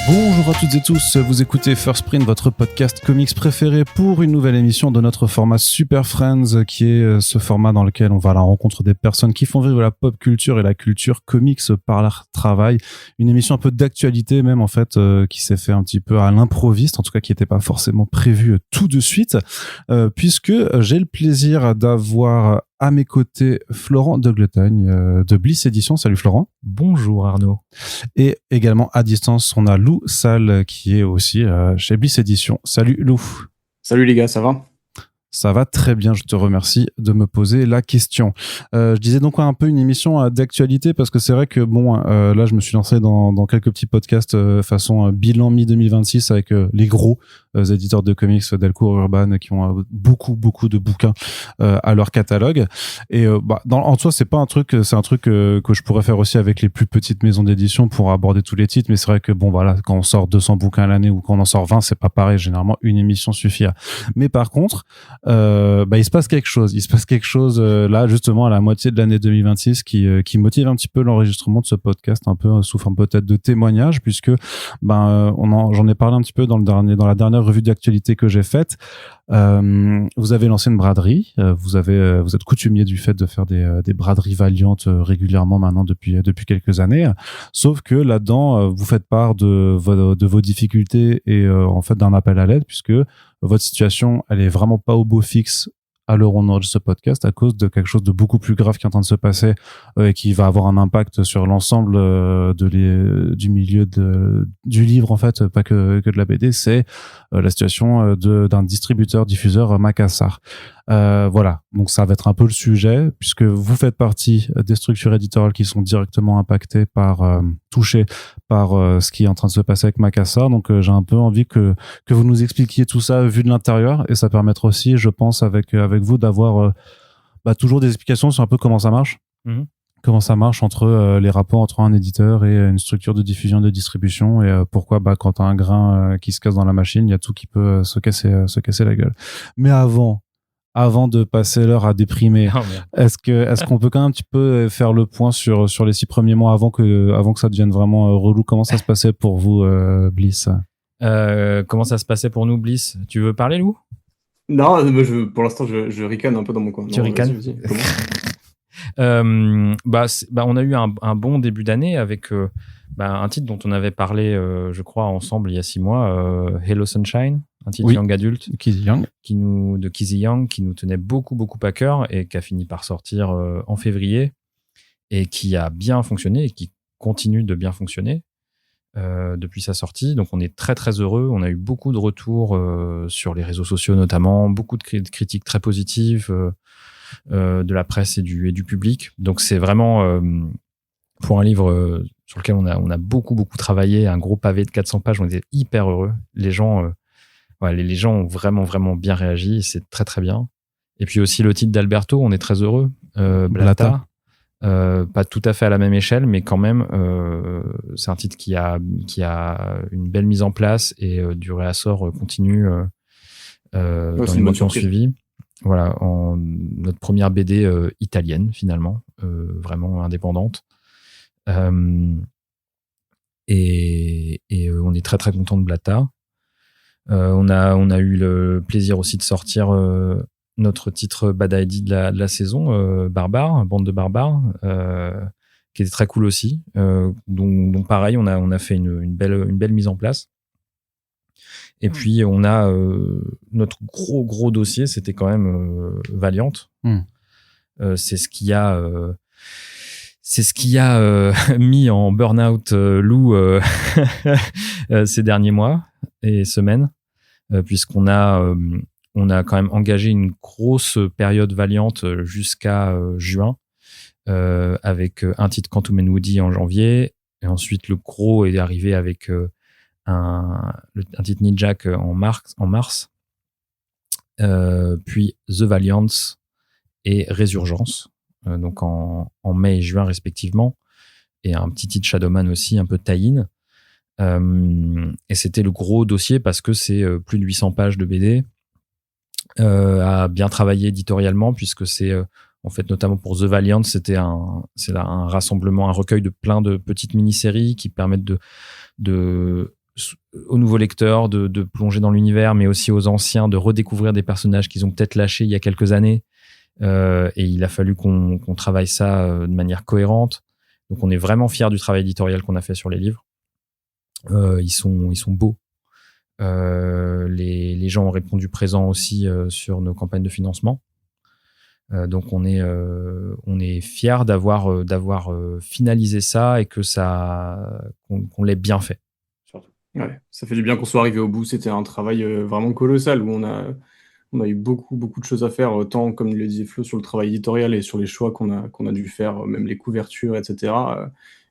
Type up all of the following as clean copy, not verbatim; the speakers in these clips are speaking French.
Bonjour à toutes et tous, vous écoutez First Print, votre podcast comics préféré pour une nouvelle émission de notre format Super Friends, qui est ce format dans lequel on va à la rencontre des personnes qui font vivre la pop culture et la culture comics par leur travail. Une émission un peu d'actualité même en fait, qui s'est fait un petit peu à l'improviste, en tout cas qui n'était pas forcément prévue tout de suite, puisque j'ai le plaisir d'avoir à mes côtés Florent de Gletagne de Bliss Édition. Salut Florent. Bonjour Arnaud. Et également à distance, on a Lou Salle qui est aussi chez Bliss Édition. Salut Lou. Salut les gars, ça va ? Ça va très bien, je te remercie de me poser la question. Je disais donc un peu une émission d'actualité parce que c'est vrai que là je me suis lancé dans quelques petits podcasts façon bilan mi-2026 avec les gros éditeurs de comics Delcourt, Urban qui ont beaucoup de bouquins à leur catalogue. Et en soi c'est un truc que je pourrais faire aussi avec les plus petites maisons d'édition pour aborder tous les titres, mais c'est vrai que quand on sort 200 bouquins à l'année ou quand on en sort 20, c'est pas pareil, généralement une émission suffit. Mais par contre il se passe quelque chose là justement à la moitié de l'année 2026 qui motive un petit peu l'enregistrement de ce podcast, un peu sous forme peut-être de témoignage, puisque j'en ai parlé un petit peu dans la dernière revue d'actualité que j'ai faite. Vous avez lancé une braderie, vous êtes coutumier du fait de faire des braderies Valiant régulièrement maintenant depuis quelques années, sauf que là-dedans vous faites part de vos difficultés et en fait d'un appel à l'aide, puisque votre situation elle est vraiment pas au beau fixe à l'heure où on enregistre ce podcast à cause de quelque chose de beaucoup plus grave qui est en train de se passer et qui va avoir un impact sur l'ensemble du milieu du livre en fait, pas que de la BD. C'est la situation d'un diffuseur Macassar. Voilà, donc ça va être un peu le sujet puisque vous faites partie des structures éditoriales qui sont directement impactées touchées par ce qui est en train de se passer avec Macassar. Donc j'ai un peu envie que vous nous expliquiez tout ça vu de l'intérieur, et ça permettra aussi, je pense, avec vous d'avoir toujours des explications sur un peu comment ça marche. Comment ça marche entre les rapports entre un éditeur et une structure de diffusion, de distribution, et pourquoi quand t'as un grain qui se casse dans la machine, il y a tout qui peut se casser la gueule. Mais avant de passer l'heure à déprimer, est-ce qu'on peut quand même un petit peu faire le point sur les 6 premiers mois avant que ça devienne vraiment relou? Comment ça se passait pour vous, Bliss? Comment ça se passait pour nous, Bliss? Tu veux parler, Lou? Non, pour l'instant je ricane un peu dans mon coin. Tu ricanes? On a eu un bon début d'année avec un titre dont on avait parlé, je crois, ensemble il y a 6 mois, Hello Sunshine, un titre young adulte de Kizzy Young, qui nous tenait beaucoup à cœur et qui a fini par sortir en février et qui a bien fonctionné et qui continue de bien fonctionner depuis sa sortie. Donc on est très heureux. On a eu beaucoup de retours sur les réseaux sociaux notamment, beaucoup de critiques très positives de la presse et du public. Donc c'est vraiment pour un livre sur lequel on a beaucoup travaillé, un gros pavé de 400 pages, on était hyper heureux. Les gens ont vraiment bien réagi, et c'est très bien. Et puis aussi le titre d'Alberto, on est très heureux. Blata. Pas tout à fait à la même échelle, mais quand même c'est un titre qui a une belle mise en place et du réassort continue dans les mois qui ont suivi. Voilà, notre première BD italienne finalement, vraiment indépendante. Et on est très content de Blata. On a eu le plaisir aussi de sortir notre titre Bad ID de la saison, Bande de barbares, qui était très cool aussi. Donc pareil, on a fait une belle mise en place. Et puis on a notre gros dossier, c'était quand même Valiant. C'est ce qui a mis en burn-out Lou ces derniers mois et semaines, puisqu'on a quand même engagé une grosse période Valiant jusqu'à juin, avec un titre Quantum and Woody en janvier, et ensuite le gros est arrivé avec un titre Ninjak en mars, puis The Valiants et Résurgence, donc en mai et juin respectivement, et un petit titre Shadowman aussi, un peu tie-in. Et c'était le gros dossier parce que c'est plus de 800 pages de BD, à bien travailler éditorialement, puisque c'est en fait notamment pour The Valiant, c'est un rassemblement, un recueil de plein de petites mini-séries qui permettent de aux nouveaux lecteurs de plonger dans l'univers, mais aussi aux anciens de redécouvrir des personnages qu'ils ont peut-être lâchés il y a quelques années. Et il a fallu qu'on travaille ça de manière cohérente. Donc on est vraiment fiers du travail éditorial qu'on a fait sur les livres. Ils sont beaux. Les gens ont répondu présent aussi sur nos campagnes de financement. Donc on est fiers d'avoir finalisé ça et que qu'on l'ait bien fait. Ouais, ça fait du bien qu'on soit arrivé au bout. C'était un travail vraiment colossal où on a eu beaucoup de choses à faire, tant comme le disait Flo sur le travail éditorial et sur les choix qu'on a dû faire, même les couvertures, etc.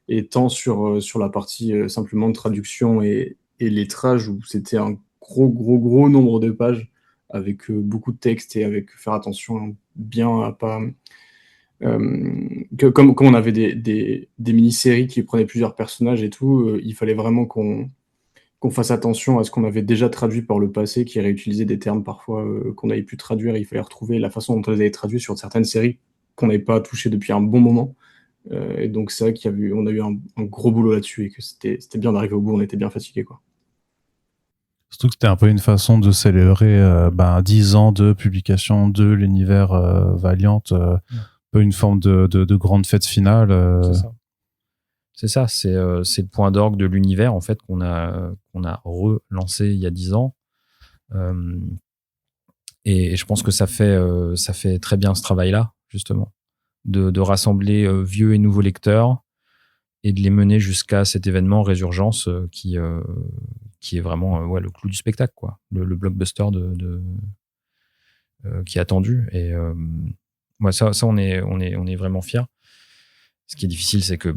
Et tant sur la partie simplement de traduction et lettrage où c'était un gros nombre de pages avec beaucoup de texte et avec faire attention bien à pas comme on avait des mini-séries qui prenaient plusieurs personnages et tout, il fallait vraiment qu'on fasse attention à ce qu'on avait déjà traduit par le passé, qui réutilisait des termes parfois qu'on n'avait pu traduire, et il fallait retrouver la façon dont on les avait traduits sur certaines séries qu'on n'avait pas touchées depuis un bon moment. Et donc c'est vrai qu'on a eu un gros boulot là-dessus et que c'était bien d'arriver au bout, on était bien fatigués, quoi. Surtout que c'était un peu une façon de célébrer 10 ans de publication de l'univers Valiant, un peu une forme de grande fête finale. C'est ça, c'est le point d'orgue de l'univers en fait qu'on a relancé il y a 10 ans. Et je pense que ça fait très bien ce travail-là, justement, de rassembler vieux et nouveaux lecteurs et de les mener jusqu'à cet événement Résurgence qui est vraiment le clou du spectacle, quoi, le blockbuster qui est attendu. Et moi, ça on est vraiment fiers. Ce qui est difficile, c'est que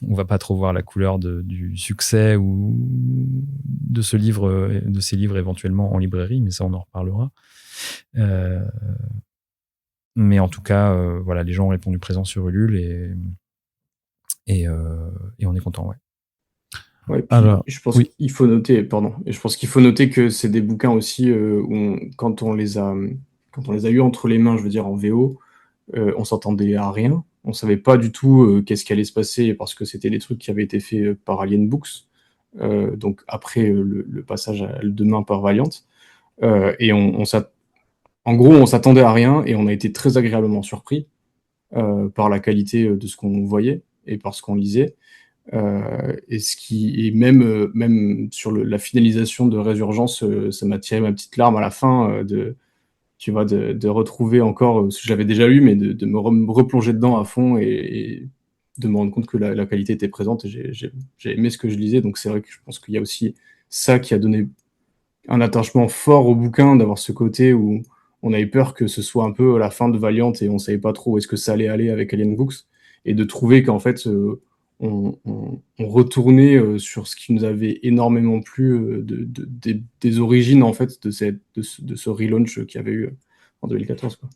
on va pas trop voir la couleur du succès ou de ces livres éventuellement en librairie, mais ça on en reparlera. Mais en tout cas, les gens ont répondu présent sur Ulule et on est content, ouais. Ouais, alors, je pense qu'il faut noter, et je pense qu'il faut noter que c'est des bouquins aussi où quand on les a eus entre les mains, je veux dire en VO, on s'attendait à rien. On savait pas du tout qu'est-ce qui allait se passer parce que c'était des trucs qui avaient été faits par Alien Books, donc après le passage à demain par Valiant. Et en gros, on s'attendait à rien et on a été très agréablement surpris par la qualité de ce qu'on voyait et par ce qu'on lisait. Et ce qui est même sur la finalisation de Résurgence, ça m'a tiré ma petite larme à la fin de retrouver encore ce que j'avais déjà lu, mais de me replonger dedans à fond et de me rendre compte que la qualité était présente. Et j'ai aimé ce que je lisais, donc c'est vrai que je pense qu'il y a aussi ça qui a donné un attachement fort au bouquin, d'avoir ce côté où on avait peur que ce soit un peu la fin de Valiant et on savait pas trop où est-ce que ça allait aller avec Alien Books, et de trouver qu'en fait on retournait sur ce qui nous avait énormément plu des origines en fait de ce relaunch qu'il y avait eu en 2014, quoi.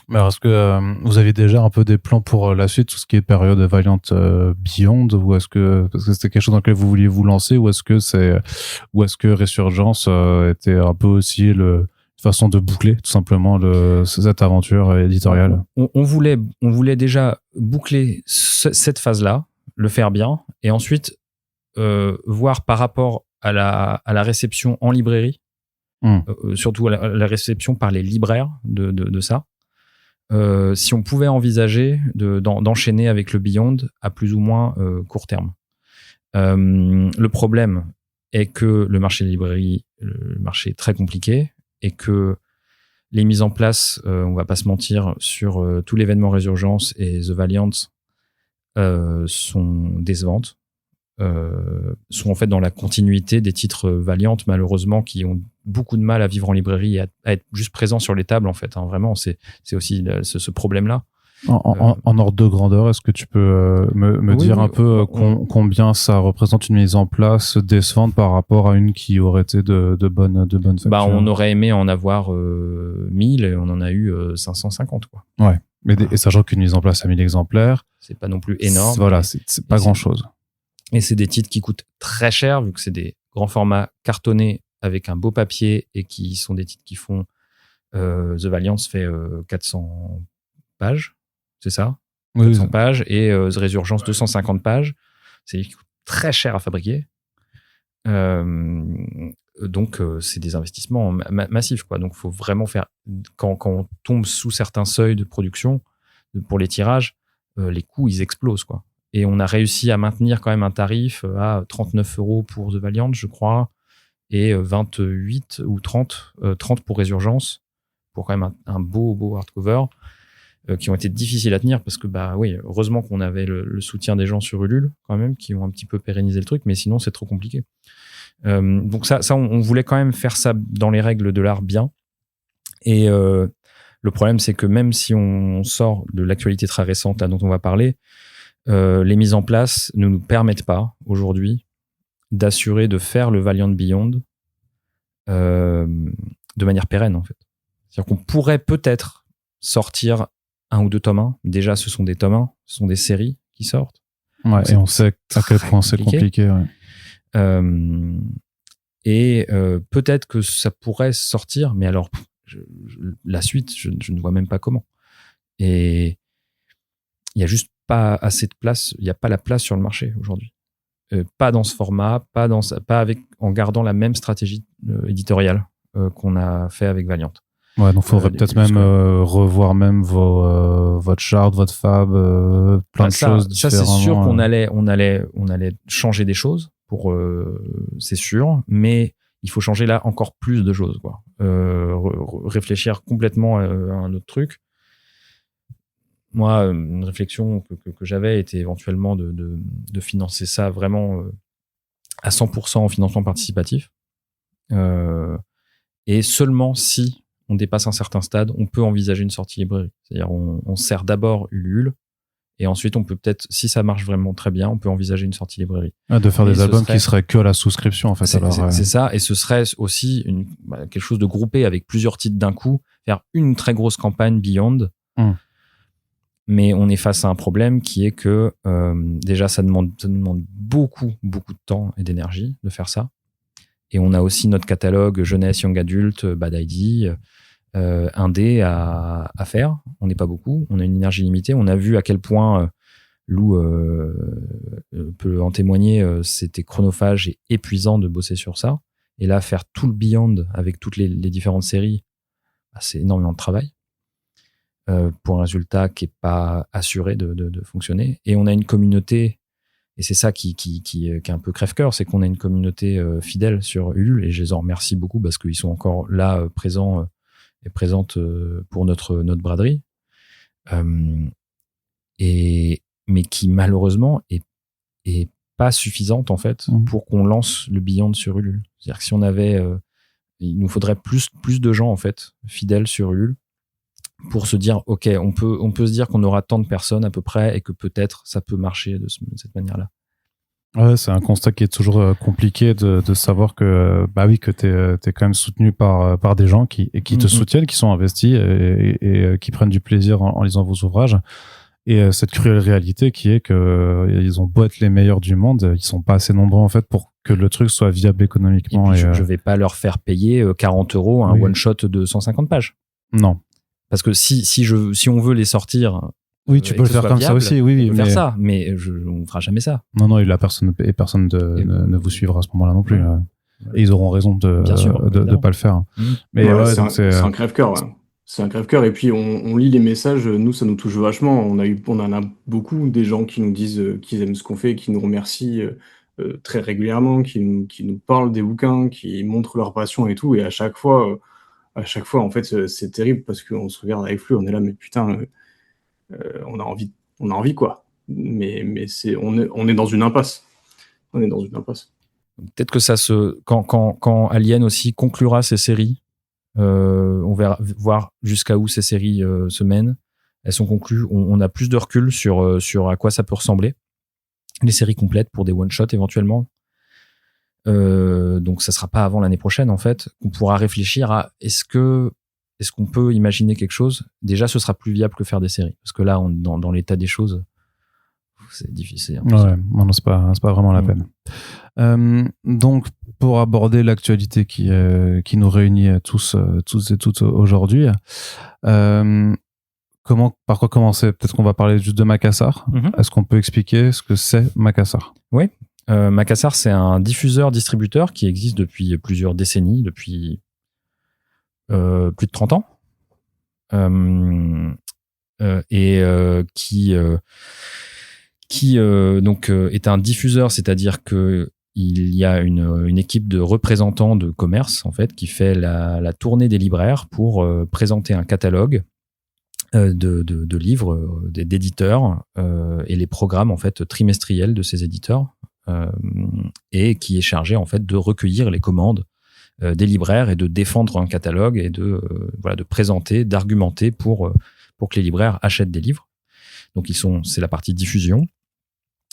Mais est-ce que vous avez déjà un peu des plans pour la suite, tout ce qui est période Valiant Beyond, ou est-ce que, parce que c'était quelque chose dans lequel vous vouliez vous lancer, ou est-ce que Résurgence était un peu aussi une façon de boucler tout simplement cette aventure éditoriale? On voulait déjà boucler cette phase-là, le faire bien, et ensuite voir par rapport à la réception en librairie, surtout à la réception par les libraires de ça. Si on pouvait envisager d'enchaîner avec le Beyond à plus ou moins court terme. Le problème est que le marché des librairies, le marché est très compliqué, et que les mises en place, on va pas se mentir, sur tout l'événement Résurgence et The Valiant sont décevantes, sont en fait dans la continuité des titres Valiant, malheureusement, qui ont beaucoup de mal à vivre en librairie et à être juste présents sur les tables, en fait. Vraiment, c'est aussi ce problème-là. En ordre de grandeur, est-ce que tu peux me dire un peu combien ça représente une mise en place décevante par rapport à une qui aurait été de bonne facture? On aurait aimé en avoir 1000 et on en a eu 550, quoi. Ouais, et sachant qu'une mise en place à 1000 exemplaires, c'est pas non plus énorme. Voilà, c'est pas grand-chose. Et c'est des titres qui coûtent très cher, vu que c'est des grands formats cartonnés avec un beau papier, et qui sont des titres qui font... The Valiant fait 400 pages, c'est ça? 400 pages, et The Résurgence 250 pages. C'est des titres qui coûtent très cher à fabriquer. Donc, c'est des investissements massifs, quoi. Donc, il faut vraiment faire... Quand on tombe sous certains seuils de production, pour les tirages, les coûts, ils explosent, quoi. Et on a réussi à maintenir quand même un tarif à 39 € pour The Valiant, je crois, et 28 ou 30 pour Résurgence, pour quand même un beau hardcover, qui ont été difficiles à tenir parce que, oui, heureusement qu'on avait le soutien des gens sur Ulule, quand même, qui ont un petit peu pérennisé le truc, mais sinon, c'est trop compliqué. Donc ça on voulait quand même faire ça dans les règles de l'art bien. Et le problème, c'est que même si on sort de l'actualité très récente là, dont on va parler, les mises en place ne nous permettent pas aujourd'hui d'assurer de faire le Valiant Beyond de manière pérenne, en fait. C'est-à-dire qu'on pourrait peut-être sortir 1 ou 2 tomes 1. Déjà, ce sont des tomes 1, ce sont des séries qui sortent. Ouais, et on sait à quel point c'est compliqué. Ouais. Et peut-être que ça pourrait sortir, mais alors la suite, je ne vois même pas comment. Et il n'y a juste pas assez de place, il n'y a pas la place sur le marché aujourd'hui. Pas dans ce format, pas en gardant la même stratégie éditoriale qu'on a fait avec Valiant. Ouais, donc faudrait peut-être même revoir même votre chart, votre fab, plein de choses différemment. Ça, c'est sûr qu'on allait changer des choses, c'est sûr, mais il faut changer là encore plus de choses, quoi. Réfléchir complètement à un autre truc. Moi, une réflexion que j'avais était éventuellement de financer ça vraiment à 100% en financement participatif. Et seulement si on dépasse un certain stade, on peut envisager une sortie librairie. C'est-à-dire, on sert d'abord Ulule, et ensuite, on peut peut-être, si ça marche vraiment très bien, on peut envisager une sortie librairie. De faire des albums qui seraient que à la souscription, en fait. C'est ça, et ce serait aussi quelque chose de groupé avec plusieurs titres d'un coup, faire une très grosse campagne Beyond. Mais on est face à un problème qui est que déjà, ça demande beaucoup de temps et d'énergie de faire ça. Et on a aussi notre catalogue jeunesse, young adulte, Bad ID, indé à faire. On n'est pas beaucoup, on a une énergie limitée. On a vu à quel point Lou peut en témoigner, c'était chronophage et épuisant de bosser sur ça. Et là, faire tout le Beyond avec toutes les différentes séries, c'est énormément de travail pour un résultat qui n'est pas assuré de fonctionner. Et on a une communauté, et c'est ça qui est un peu crève-cœur, c'est qu'on a une communauté fidèle sur Ulule, et je les en remercie beaucoup parce qu'ils sont encore là présents et présentes pour notre braderie. Mais qui malheureusement est pas suffisante en fait pour qu'on lance le Beyond sur Ulule. C'est-à-dire que si on avait, il nous faudrait plus de gens en fait fidèles sur Ulule pour se dire ok, on peut se dire qu'on aura tant de personnes à peu près et que peut-être ça peut marcher de cette manière-là. Ouais, c'est un constat qui est toujours compliqué de savoir que que t'es quand même soutenu par des gens qui te soutiennent, qui sont investis et qui prennent du plaisir en lisant vos ouvrages. Et cette cruelle réalité qui est que ils ont beau être les meilleurs du monde, ils sont pas assez nombreux en fait pour que le truc soit viable économiquement. Et puis, je vais pas leur faire payer 40 € un one shot de 150 pages. Non. Parce que si on veut les sortir. Oui, tu peux le faire comme ça aussi. Oui, faire ça, mais on ne fera jamais ça. Non, et personne ne vous suivra à ce moment-là non plus. Et ils auront raison de pas le faire. Mais c'est un crève-cœur. Ouais. C'est un crève-cœur. Et puis on lit les messages. Nous, ça nous touche vachement. On en a beaucoup des gens qui nous disent qu'ils aiment ce qu'on fait, qui nous remercient très régulièrement, qui nous parlent des bouquins, qui montrent leur passion et tout. Et à chaque fois, en fait, c'est terrible parce qu'on se regarde avec lui, on est là, mais putain. On a envie quoi. Mais on est dans une impasse. Peut-être que quand Alien aussi conclura ses séries, on verra voir jusqu'à où ces séries se mènent. Elles sont conclues. On a plus de recul sur à quoi ça peut ressembler. Les séries complètes pour des one-shots éventuellement. Donc ça sera pas avant l'année prochaine en fait qu'on pourra réfléchir à est-ce qu'on peut imaginer quelque chose. Déjà, ce sera plus viable que faire des séries. Parce que là, dans l'état des choses, c'est difficile. Ouais, non, c'est pas vraiment la peine. Donc, pour aborder l'actualité qui nous réunit tous et toutes aujourd'hui, par quoi commencer ? Peut-être qu'on va parler juste de Macassar. Est-ce qu'on peut expliquer ce que c'est Macassar ? Oui. Macassar, c'est un diffuseur-distributeur qui existe depuis plusieurs décennies, depuis plus de 30 ans, qui est un diffuseur, c'est-à-dire que il y a une équipe de représentants de commerce en fait qui fait la tournée des libraires pour présenter un catalogue de livres d'éditeurs et les programmes en fait trimestriels de ces éditeurs et qui est chargé en fait de recueillir les commandes des libraires et de défendre un catalogue et de présenter, d'argumenter pour que les libraires achètent des livres. Donc c'est la partie diffusion.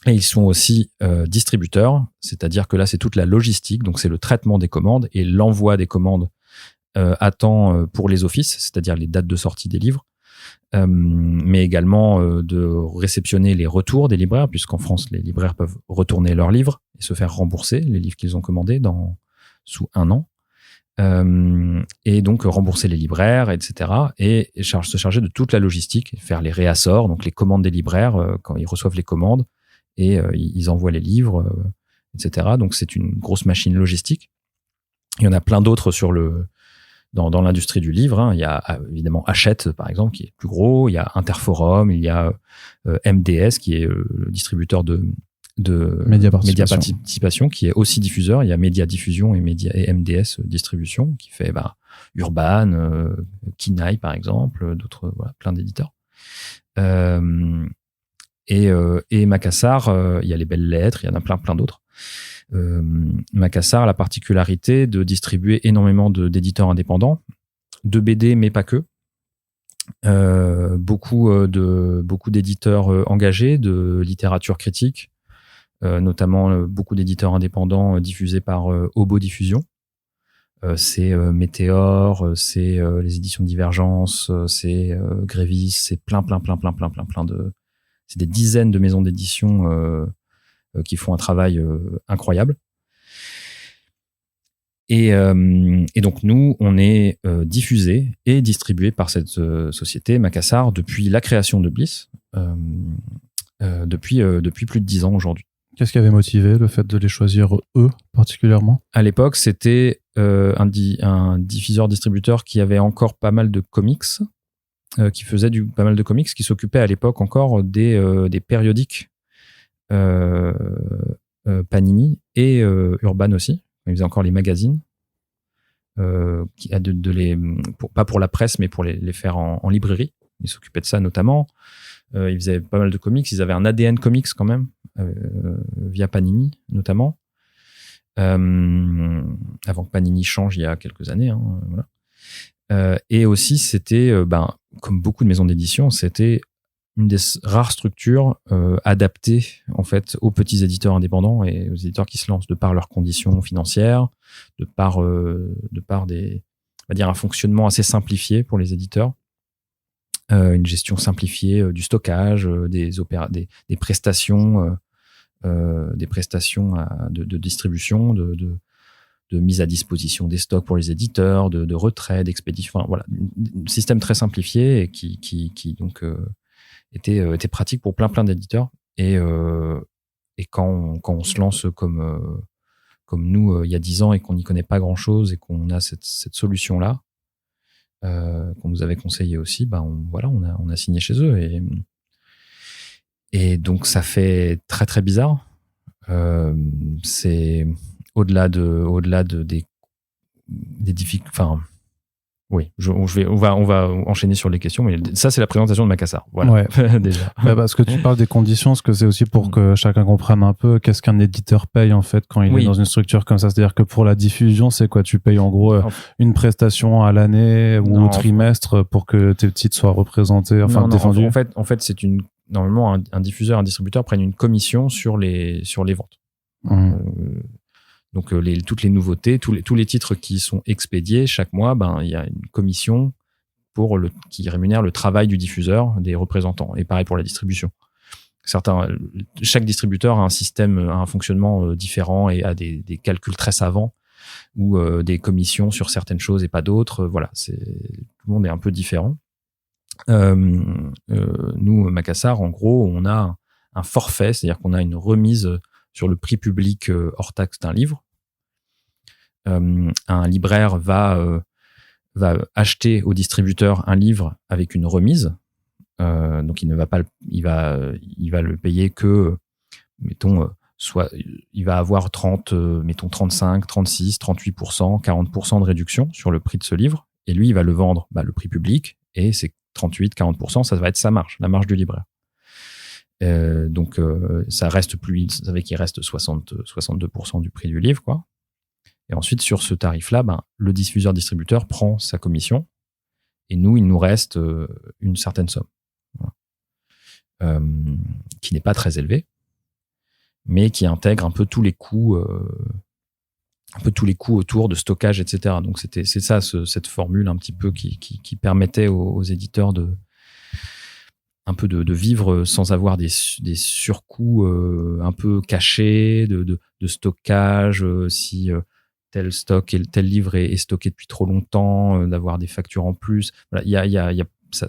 Et ils sont aussi distributeurs, c'est-à-dire que là c'est toute la logistique, donc c'est le traitement des commandes et l'envoi des commandes à temps pour les offices, c'est-à-dire les dates de sortie des livres, mais également de réceptionner les retours des libraires, puisqu'en France les libraires peuvent retourner leurs livres et se faire rembourser les livres qu'ils ont commandés sous 1 an. Et donc rembourser les libraires, etc. Et se charger de toute la logistique, faire les réassorts, donc les commandes des libraires quand ils reçoivent les commandes et ils envoient les livres, etc. Donc c'est une grosse machine logistique. Il y en a plein d'autres dans l'industrie du livre. Hein. Il y a évidemment Hachette, par exemple, qui est plus gros. Il y a Interforum, il y a MDS, qui est le distributeur de Média Participation, qui est aussi diffuseur. Il y a Média Diffusion et MDS Distribution, qui fait Urban, Kinaï, par exemple, d'autres, plein d'éditeurs. Et Macassar, il y a les Belles Lettres, il y en a plein d'autres. Macassar a la particularité de distribuer énormément d'éditeurs indépendants, de BD, mais pas que. Beaucoup d'éditeurs engagés, de littérature critique, notamment beaucoup d'éditeurs indépendants diffusés par Obo Diffusion. C'est Météor, c'est les éditions Divergence, c'est Grévis, c'est plein de... C'est des dizaines de maisons d'édition qui font un travail incroyable. Et donc nous, on est diffusé et distribué par cette société Macassar depuis la création de Bliss, depuis plus de 10 ans aujourd'hui. Qu'est-ce qui avait motivé le fait de les choisir eux particulièrement ? À l'époque, c'était un diffuseur-distributeur qui avait encore pas mal de comics, qui faisait pas mal de comics, qui s'occupait à l'époque encore des périodiques Panini et Urban aussi. Il faisait encore les magazines, pas pour la presse, mais pour les faire en librairie. Il s'occupait de ça notamment. Ils faisaient pas mal de comics. Ils avaient un ADN comics quand même, via Panini notamment. Avant que Panini change il y a quelques années. Hein, voilà. Et aussi, c'était, comme beaucoup de maisons d'édition, c'était une des rares structures adaptées en fait aux petits éditeurs indépendants et aux éditeurs qui se lancent de par leurs conditions financières, de par des, on va dire, un fonctionnement assez simplifié pour les éditeurs, une gestion simplifiée du stockage, des prestations, de distribution, de mise à disposition des stocks pour les éditeurs, de retrait, d'expédition. Enfin, voilà, un système très simplifié et qui donc était pratique pour plein d'éditeurs. Et quand on se lance comme nous il y a 10 ans et qu'on n'y connaît pas grand-chose et qu'on a cette solution-là, qu'on nous avait conseillé aussi, on a signé chez eux. Et donc, ça fait très, très bizarre. C'est au-delà des difficultés. Enfin, oui, on va enchaîner sur les questions, mais ça, c'est la présentation de Macassar. Voilà, ouais. déjà. Parce que tu parles des conditions, parce que c'est aussi pour que chacun comprenne un peu qu'est-ce qu'un éditeur paye, en fait, quand il est dans une structure comme ça. C'est-à-dire que pour la diffusion, c'est quoi ? Tu payes, en gros, une prestation à l'année ou au trimestre pour que tes titres soient représentés, défendus. En fait, c'est normalement, un diffuseur, un distributeur prennent une commission sur les ventes. Donc toutes les nouveautés, tous les titres qui sont expédiés chaque mois, il y a une commission qui rémunère le travail du diffuseur, des représentants. Et pareil pour la distribution. Chaque distributeur a un fonctionnement différent et a des calculs très savants ou des commissions sur certaines choses et pas d'autres. Voilà, tout le monde est un peu différent. Nous, Macassar, en gros, on a un forfait, c'est-à-dire qu'on a une remise sur le prix public hors taxe d'un livre. Un libraire va acheter au distributeur un livre avec une remise. Donc il va le payer que, mettons, soit il va avoir 35, 36, 38%, 40% de réduction sur le prix de ce livre. Et lui, il va le vendre le prix public, et c'est 38, 40%, ça va être sa marge, la marge du libraire. Donc ça reste plus, vous savez qu'il reste 62% du prix du livre, quoi. Et ensuite, sur ce tarif-là, le diffuseur-distributeur prend sa commission, et nous, il nous reste une certaine somme, voilà. Qui n'est pas très élevée, mais qui intègre un peu tous les coûts autour de stockage, etc. Donc c'est ça, cette formule un petit peu qui permettait aux éditeurs de vivre sans avoir des surcoûts un peu cachés de stockage, si tel livre est stocké depuis trop longtemps, d'avoir des factures en plus. Voilà, il y a ça,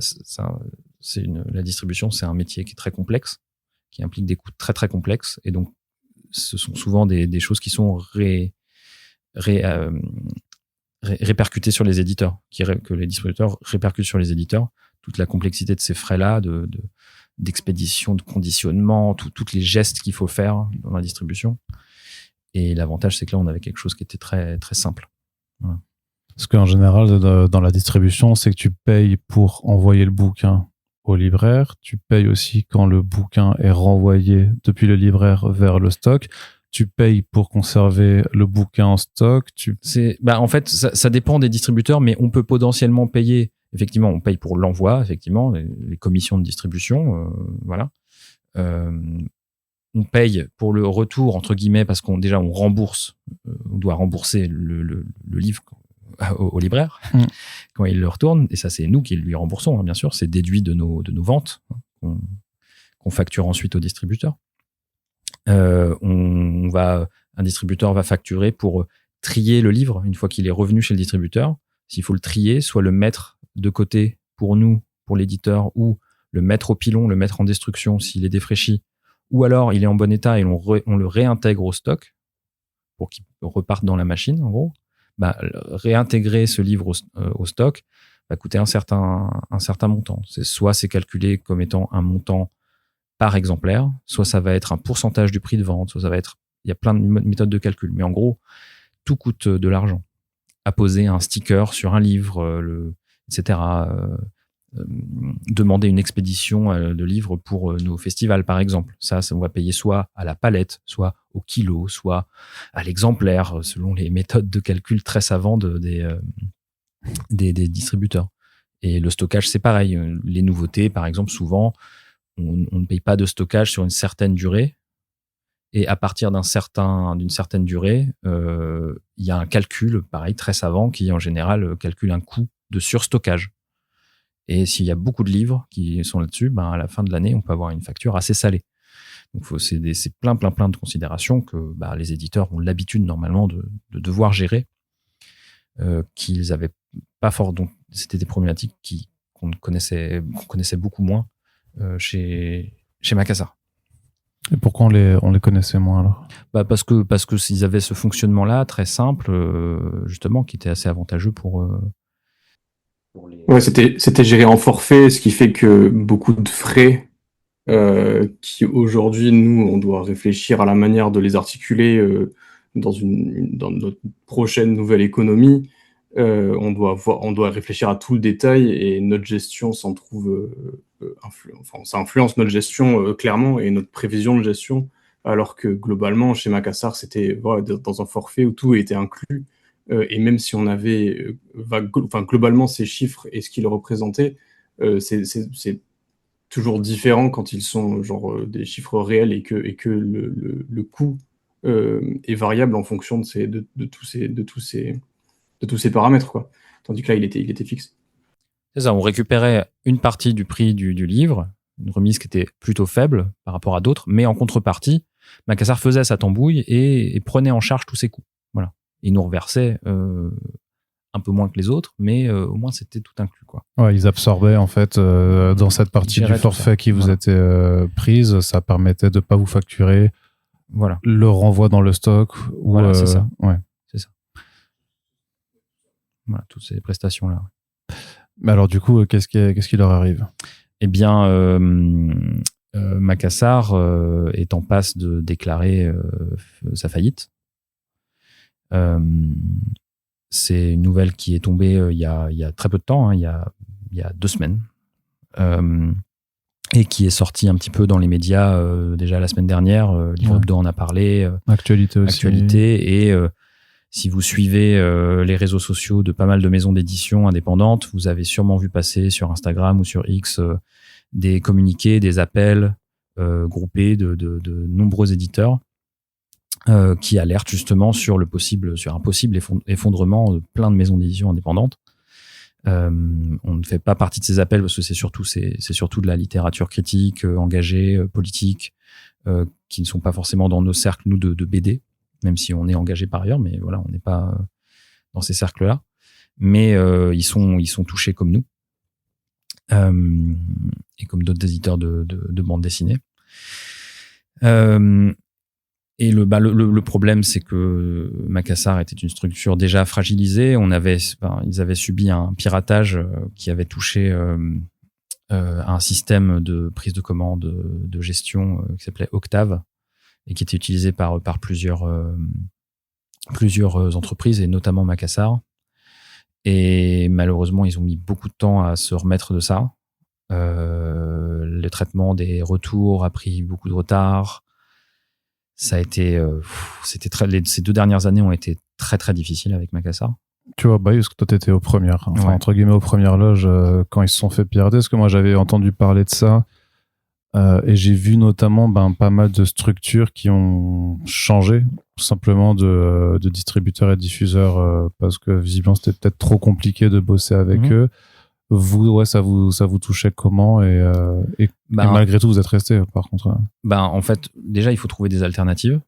la distribution, c'est un métier qui est très complexe, qui implique des coûts très très complexes, et donc ce sont souvent des choses qui sont répercutées sur les éditeurs, que les distributeurs répercutent sur les éditeurs, toute la complexité de ces frais-là, d'expédition, de conditionnement, tous les gestes qu'il faut faire dans la distribution. Et l'avantage, c'est que là, on avait quelque chose qui était très très simple. Voilà. Parce qu'en général, dans la distribution, c'est que tu payes pour envoyer le bouquin au libraire, tu payes aussi quand le bouquin est renvoyé depuis le libraire vers le stock, tu payes pour conserver le bouquin en stock. En fait, ça dépend des distributeurs, mais on peut potentiellement payer. Effectivement, on paye pour l'envoi, effectivement, les commissions de distribution, voilà. On paye pour le retour, entre guillemets, parce qu'on rembourse, on doit rembourser le livre au libraire quand il le retourne, et ça, c'est nous qui lui remboursons, hein, bien sûr, c'est déduit de nos ventes, hein, qu'on facture ensuite au distributeur. Un distributeur va facturer pour trier le livre une fois qu'il est revenu chez le distributeur. S'il faut le trier, soit le mettre de côté pour nous, pour l'éditeur, ou le mettre au pilon, le mettre en destruction s'il est défraîchi, ou alors il est en bon état et on le réintègre au stock pour qu'il reparte dans la machine, en gros. Réintégrer ce livre au stock va coûter un certain montant. Soit c'est calculé comme étant un montant par exemplaire, soit ça va être un pourcentage du prix de vente, soit ça va être... Il y a plein de méthodes de calcul, mais en gros, tout coûte de l'argent. Apposer un sticker sur un livre, etc. Demander une expédition de livres pour nos festivals, par exemple. Ça, on va payer soit à la palette, soit au kilo, soit à l'exemplaire, selon les méthodes de calcul très savantes des distributeurs. Et le stockage, c'est pareil. Les nouveautés, par exemple, souvent, on ne paye pas de stockage sur une certaine durée. Et à partir d'une certaine durée, il y a un calcul, pareil, très savant, qui en général calcule un coût de surstockage. Et s'il y a beaucoup de livres qui sont là-dessus, à la fin de l'année, on peut avoir une facture assez salée. Donc c'est plein de considérations que les éditeurs ont l'habitude normalement de devoir gérer, qu'ils avaient pas fort. Donc c'était des problématiques qu'on connaissait beaucoup moins chez Macassar. Et pourquoi on les connaissait moins alors ? Parce que s'ils avaient ce fonctionnement-là très simple, justement, qui était assez avantageux pour les... Ouais, c'était géré en forfait, ce qui fait que beaucoup de frais qui aujourd'hui, nous, on doit réfléchir à la manière de les articuler dans notre prochaine nouvelle économie. On doit réfléchir à tout le détail, et notre gestion s'en trouve ça influence notre gestion clairement, et notre prévision de gestion, alors que globalement chez Macassar, c'était dans un forfait où tout était inclus, et même si on avait globalement ces chiffres et ce qu'ils représentaient, c'est toujours différent quand ils sont des chiffres réels, et que le coût est variable en fonction de tous ces paramètres, quoi. Tandis que là, il était fixe. C'est ça, on récupérait une partie du prix du livre, une remise qui était plutôt faible par rapport à d'autres, mais en contrepartie, Macassar faisait sa tambouille et prenait en charge tous ses coûts. Voilà. Il nous reversait un peu moins que les autres, mais au moins c'était tout inclus, quoi. Ouais, ils absorbaient en fait dans cette partie du forfait qui vous était prise, ça permettait de pas vous facturer le renvoi dans le stock. Voilà, c'est ça. Ouais. C'est ça. Voilà, toutes ces prestations-là. Mais alors, du coup, qu'est-ce qui leur arrive ? Eh bien, Macassar est en passe de déclarer sa faillite. C'est une nouvelle qui est tombée il y a très peu de temps, il y a 2 semaines, et qui est sortie un petit peu dans les médias déjà la semaine dernière. Livre Hebdo en a parlé. Actualité aussi. Et si vous suivez les réseaux sociaux de pas mal de maisons d'édition indépendantes, vous avez sûrement vu passer sur Instagram ou sur X des communiqués, des appels groupés de nombreux éditeurs qui alertent justement sur un possible effondrement de plein de maisons d'édition indépendantes. On ne fait pas partie de ces appels parce que c'est surtout de la littérature critique, engagée, politique, qui ne sont pas forcément dans nos cercles, nous, de BD, même si on est engagé par ailleurs, mais voilà, on n'est pas dans ces cercles-là. Mais ils sont touchés comme nous, et comme d'autres éditeurs de bandes dessinées. Et le problème, c'est que Macassar était une structure déjà fragilisée. Ils avaient subi un piratage qui avait touché un système de prise de commande, de gestion qui s'appelait Octave et qui était utilisé par plusieurs entreprises et notamment Macassar. Et malheureusement, ils ont mis beaucoup de temps à se remettre de ça. Le traitement des retours a pris beaucoup de retard. Ça a été, ces 2 dernières années ont été très très difficiles avec Macassar. Tu vois, parce que toi t'étais aux premières, entre guillemets aux premières loges quand ils se sont fait pirater, parce que moi j'avais entendu parler de ça et j'ai vu notamment pas mal de structures qui ont changé tout simplement de distributeurs et diffuseurs parce que visiblement c'était peut-être trop compliqué de bosser avec eux. Vous, ça vous touchait comment et malgré tout vous êtes resté par contre. En fait, déjà il faut trouver des alternatives.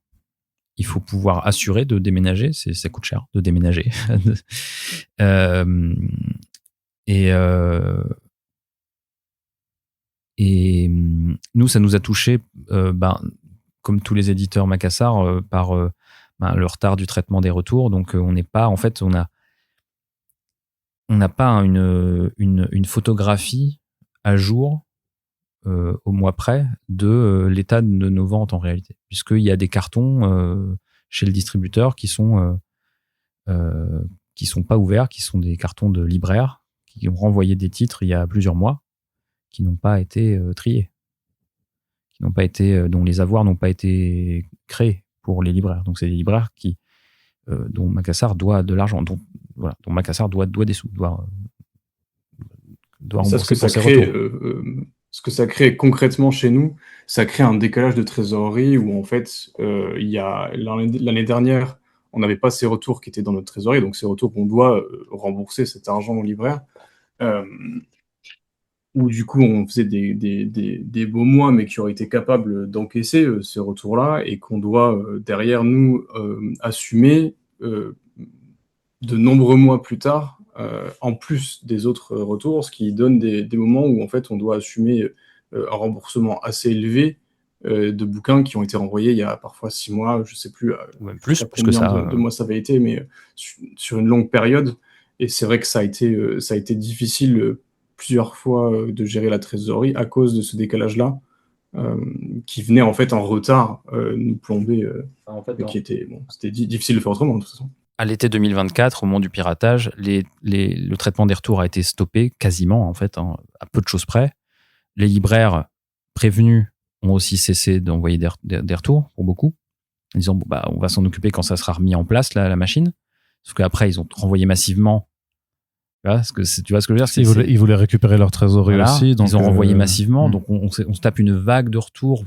Il faut pouvoir assurer de déménager, ça coûte cher de déménager. Et nous, ça nous a touché, comme tous les éditeurs Macassar, par le retard du traitement des retours. Donc on n'a pas une photographie à jour au mois près de l'état de nos ventes en réalité, puisqu'il y a des cartons chez le distributeur qui sont pas ouverts, qui sont des cartons de libraires qui ont renvoyé des titres il y a plusieurs mois, qui n'ont pas été triés, dont les avoirs n'ont pas été créés pour les libraires. Donc c'est des libraires dont Macassar doit de l'argent, dont Macassar doit des sous, doit rembourser pour ses retours. Ce que ça crée concrètement chez nous, ça crée un décalage de trésorerie où en fait, il y a l'année dernière, on n'avait pas ces retours qui étaient dans notre trésorerie, donc ces retours qu'on doit rembourser cet argent au libraire, où du coup on faisait des beaux mois, mais qui auraient été capables d'encaisser ces retours-là et qu'on doit derrière nous assumer de nombreux mois plus tard. En plus des autres retours, ce qui donne des moments où en fait on doit assumer un remboursement assez élevé de bouquins qui ont été renvoyés il y a parfois 6 mois, je sais plus, ou même plus, parce que ça de mois ça avait été, mais sur une longue période. Et c'est vrai que ça a été difficile plusieurs fois de gérer la trésorerie à cause de ce décalage-là qui venait en fait en retard nous plomber, c'était difficile de faire autrement de toute façon. À l'été 2024, au moment du piratage, le traitement des retours a été stoppé quasiment, en fait, à peu de choses près. Les libraires prévenus ont aussi cessé d'envoyer des retours, pour beaucoup, en disant on va s'en occuper quand ça sera remis en place, la machine. Sauf qu'après, ils ont renvoyé massivement. Tu vois ce que je veux dire, ils voulaient récupérer leur trésorerie aussi. Donc ils ont renvoyé massivement. Donc on se tape une vague de retours.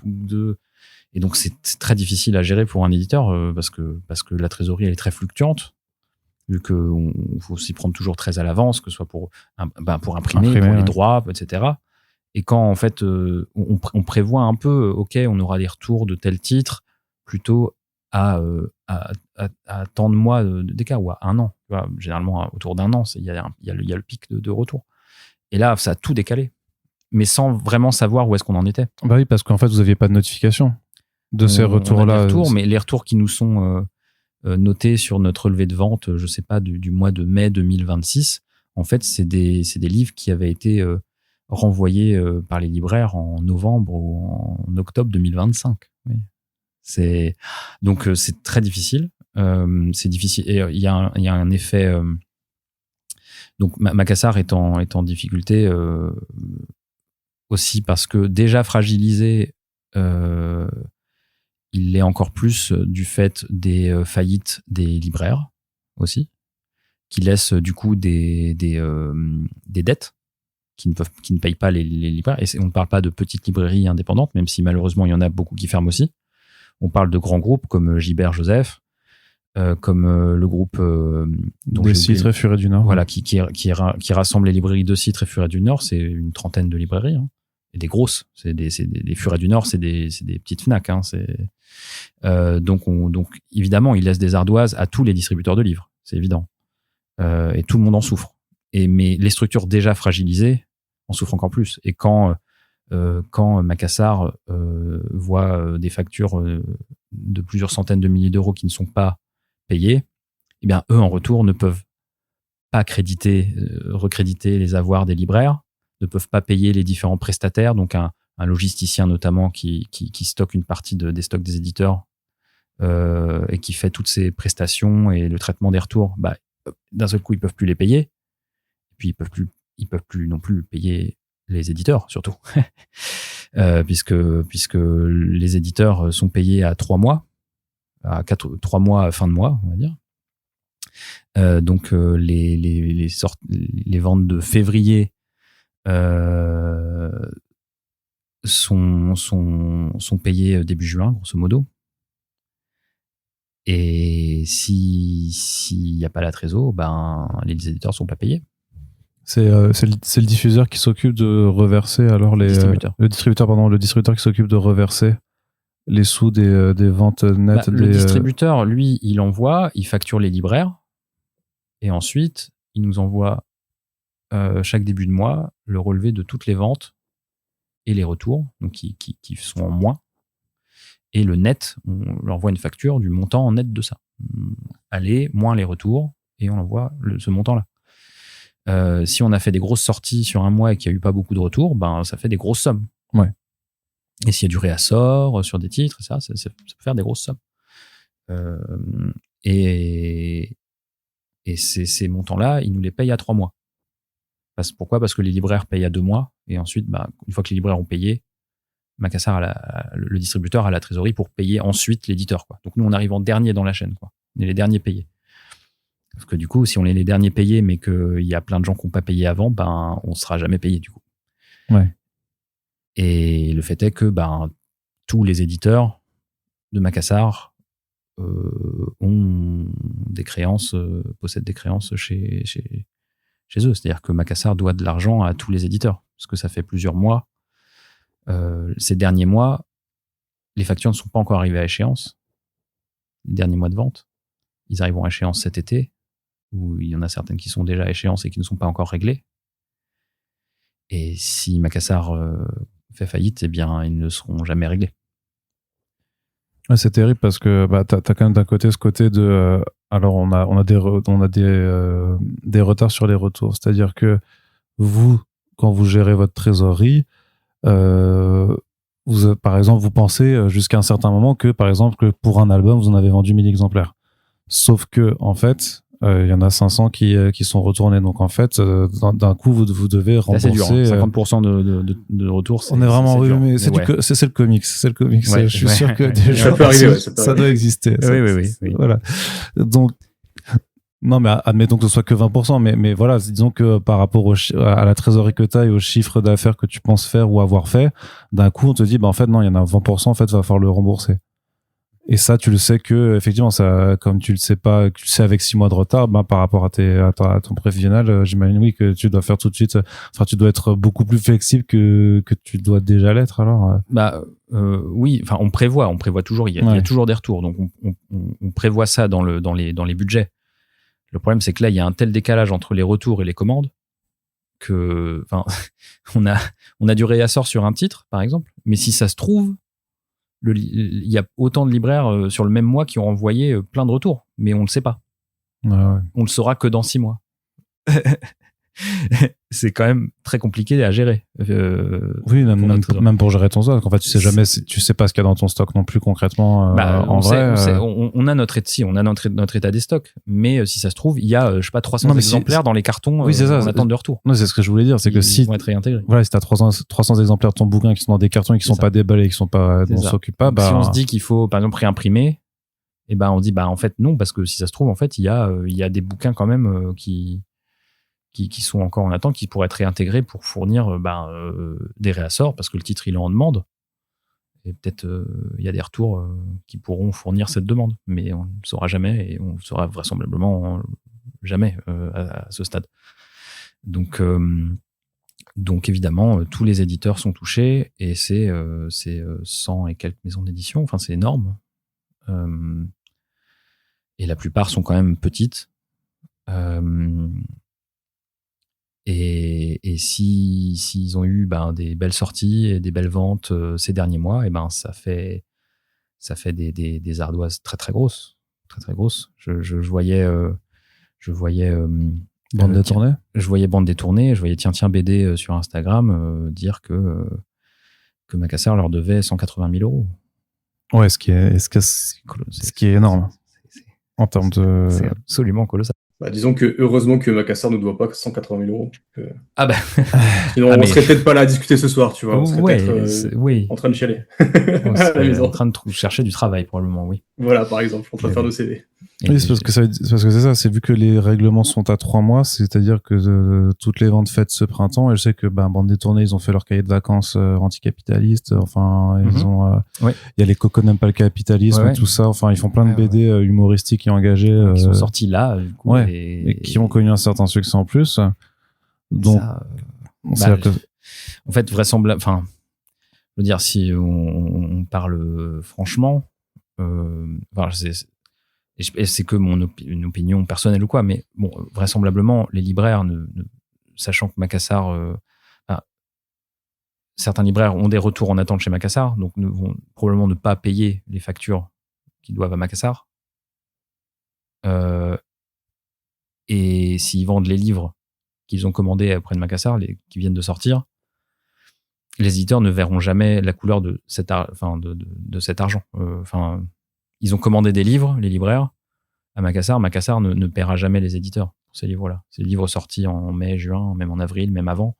Et donc, c'est très difficile à gérer pour un éditeur parce que la trésorerie, elle est très fluctuante, vu qu'il faut s'y prendre toujours très à l'avance, que ce soit pour imprimer pour les droits, etc. Et quand, en fait, on prévoit un peu, OK, on aura des retours de tel titre plutôt à tant de mois d'écart, ou à 1 an. Tu vois, généralement, autour d'1 an, il y a le pic de retour. Et là, ça a tout décalé, mais sans vraiment savoir où est-ce qu'on en était. Oui, parce qu'en fait, vous n'aviez pas de notification. de ces retours-là. Mais les retours qui nous sont notés sur notre relevé de vente, je sais pas, du mois de mai 2026, en fait, c'est des livres qui avaient été renvoyés par les libraires en novembre ou en octobre 2025. Oui. Donc, c'est très difficile. C'est difficile. Et il y a un effet. Donc, Macassar est en difficulté aussi parce que déjà fragilisé, il l'est encore plus du fait des faillites des libraires aussi, qui laissent du coup des dettes qui ne payent pas les libraires. Et on ne parle pas de petites librairies indépendantes, même si malheureusement il y en a beaucoup qui ferment aussi. On parle de grands groupes comme Gilbert Joseph, comme le groupe des Citres et Furet du Nord. Voilà, qui rassemble les librairies de Citres et Furet du Nord. C'est une trentaine de librairies, hein, et des grosses. C'est des Furet du Nord, c'est des petites Fnac. Hein, donc évidemment, il laisse des ardoises à tous les distributeurs de livres, c'est évident, et tout le monde en souffre. Mais les structures déjà fragilisées en souffrent encore plus. Et quand Macassar voit des factures de plusieurs centaines de milliers d'euros qui ne sont pas payés, eh bien, eux, en retour, ne peuvent pas recréditer les avoirs des libraires, ne peuvent pas payer les différents prestataires, donc un logisticien notamment qui stocke une partie des stocks des éditeurs et qui fait toutes ces prestations et le traitement des retours. D'un seul coup, ils peuvent plus les payer, et puis ils peuvent plus non plus payer les éditeurs, surtout, puisque les éditeurs sont payés à 3 mois, à 3 mois à fin de mois, on va dire. Donc les ventes de février sont payées début juin, grosso modo. Et s'il n'y a pas la trésor, les éditeurs sont pas payés. C'est le diffuseur qui s'occupe de reverser alors le distributeur qui s'occupe de reverser les sous des ventes nettes. Le distributeur, lui, il envoie, il facture les libraires et ensuite il nous envoie chaque début de mois le relevé de toutes les ventes et les retours, donc qui sont en moins. Et le net, on leur envoie une facture du montant en net de ça. Aller moins les retours et on envoie ce montant-là. Si on a fait des grosses sorties sur un mois et qu'il n'y a eu pas beaucoup de retours, ça fait des grosses sommes. Ouais. Et s'il y a du réassort sur des titres, ça peut faire des grosses sommes. Et ces montants-là, ils nous les payent à 3 mois. Pourquoi ? Parce que les libraires payent à 2 mois. Et ensuite, une fois que les libraires ont payé, Macassar, le distributeur, a la trésorerie pour payer ensuite l'éditeur, quoi. Donc nous, on arrive en dernier dans la chaîne, quoi. On est les derniers payés. Parce que du coup, si on est les derniers payés, mais qu'il y a plein de gens qui n'ont pas payé avant, on ne sera jamais payé, du coup. Ouais. Et le fait est que tous les éditeurs de Macassar ont des créances, possèdent des créances chez eux. C'est-à-dire que Macassar doit de l'argent à tous les éditeurs. Parce que ça fait plusieurs mois. Ces derniers mois, les factures ne sont pas encore arrivées à échéance. Les derniers mois de vente, ils arriveront à échéance cet été, où il y en a certaines qui sont déjà à échéance et qui ne sont pas encore réglées. Et si Macassar fait faillite, eh bien, ils ne seront jamais réglés. Ouais, c'est terrible parce que t'as quand même d'un côté ce côté de alors on a des retards sur les retours, c'est-à-dire que vous, quand vous gérez votre trésorerie, par exemple, vous pensez jusqu'à un certain moment que, par exemple, que pour un album, vous en avez vendu 1000 exemplaires. Sauf que, en fait, il y en a 500 qui sont retournés. Donc, en fait, d'un coup, vous devez rembourser. C'est dur, hein. 50% de retour. On est vraiment mais c'est le comics. C'est le comics. Ouais, je suis sûr que déjà, ça doit exister. Oui. Voilà. Donc, non, mais admettons que ce soit que 20%, mais voilà, disons que par rapport à la trésorerie que tu as et au chiffre d'affaires que tu penses faire ou avoir fait, d'un coup, on te dit, en fait, non, il y en a 20%, en fait, va falloir le rembourser. Et ça, tu le sais que, effectivement, ça, comme tu le sais pas, tu le sais avec 6 mois de retard, par rapport à ton prévisionnel, j'imagine, oui, que tu dois faire tout de suite, tu dois être beaucoup plus flexible que tu dois déjà l'être, alors. Oui, on prévoit toujours, il y a toujours des retours, donc on prévoit ça dans les budgets. Le problème, c'est que là, il y a un tel décalage entre les retours et les commandes que, on a du réassort sur un titre, par exemple, mais si ça se trouve, il y a autant de libraires sur le même mois qui ont envoyé plein de retours, mais on ne le sait pas. On le saura que dans 6 mois. C'est quand même très compliqué à gérer. Oui, même pour gérer ton stock. En fait, tu sais pas ce qu'il y a dans ton stock non plus concrètement. En vrai, on a notre état des stocks, mais si ça se trouve, il y a 300 exemplaires dans les cartons en attente de retour. Non, c'est ce que je voulais dire, c'est que si vont être réintégrés. Voilà, si t'as 300 exemplaires de ton bouquin qui sont dans des cartons et qui sont pas déballés, qui sont pas, on s'occupe pas. Si on se dit qu'il faut, par exemple, réimprimer, et ben on dit en fait non, parce que si ça se trouve, en fait, il y a des bouquins quand même qui sont encore en attente, qui pourraient être réintégrés pour fournir des réassorts, parce que le titre il est en demande. Et peut-être il y a des retours qui pourront fournir cette demande, mais on ne saura jamais, et on ne saura vraisemblablement jamais à ce stade. Donc évidemment, tous les éditeurs sont touchés, et c'est 100 et quelques maisons d'édition, enfin c'est énorme. Et la plupart sont quand même petites. Et s'ils ont eu des belles sorties et des belles ventes ces derniers mois, et ça fait des ardoises très très grosses, très très grosses. Je voyais Bande détournée. Je voyais Bande détournée, je voyais Tiens BD sur Instagram dire que Macassar leur devait 180 000 euros. Ouais, ce qui est énorme en termes de. C'est absolument colossal. Disons que heureusement que Macassar ne doit pas 180 000 euros. Sinon, on serait peut-être pas là à discuter ce soir, tu vois. On serait peut-être en train de chialer. On serait en train de chercher du travail, probablement, oui. Voilà, par exemple, en train de faire nos CV. Oui, c'est parce que c'est ça. C'est vu que les règlements sont à 3 mois, c'est-à-dire que toutes les ventes faites ce printemps, et je sais que Bande détournée, ils ont fait leur cahier de vacances anticapitalistes. Enfin, ils ont. Il y a les Coco n'aiment pas le capitalisme, tout ça. Enfin, ils font plein de BD humoristiques et engagés. Qui sont sortis là, du coup, et qui ont connu un certain succès en plus. Donc, en fait, vraisemblablement. Enfin, je veux dire, si on parle franchement, c'est que une opinion personnelle ou quoi, mais bon, vraisemblablement, les libraires, sachant que Macassar, certains libraires ont des retours en attente chez Macassar, donc ne vont probablement ne pas payer les factures qu'ils doivent à Macassar. Et s'ils vendent les livres qu'ils ont commandés auprès de Macassar, qui viennent de sortir, les éditeurs ne verront jamais la couleur de cet argent. Ils ont commandé des livres, les libraires, à Macassar. Macassar ne paiera jamais les éditeurs pour ces livres-là. Ces livres sortis en mai, juin, même en avril, même avant.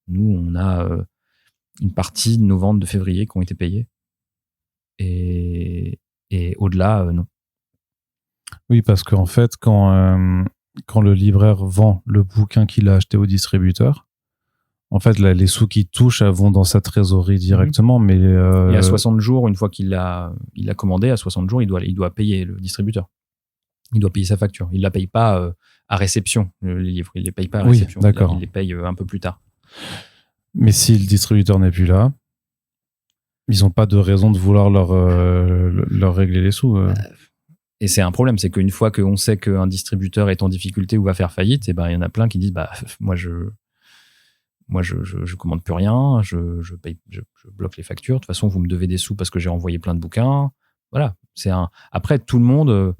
Nous, on a une partie de nos ventes de février qui ont été payées. Et au-delà, non. Oui, parce qu'en fait, quand le libraire vend le bouquin qu'il a acheté au distributeur, en fait, là, les sous qu'il touche vont dans sa trésorerie directement, mais et à 60 jours, une fois qu'il l'a commandé, à 60 jours, il doit payer le distributeur. Il doit payer sa facture. Il la paye pas à réception, les livres. Il les paye pas à réception. D'accord. Il les paye un peu plus tard. Mais si le distributeur n'est plus là, ils n'ont pas de raison de vouloir leur régler les sous. Et c'est un problème, c'est qu'une fois qu'on sait qu'un distributeur est en difficulté ou va faire faillite, il y en a plein qui disent moi je commande plus rien, je paye, je bloque les factures. De toute façon, vous me devez des sous parce que j'ai envoyé plein de bouquins. Voilà. Après, tout le monde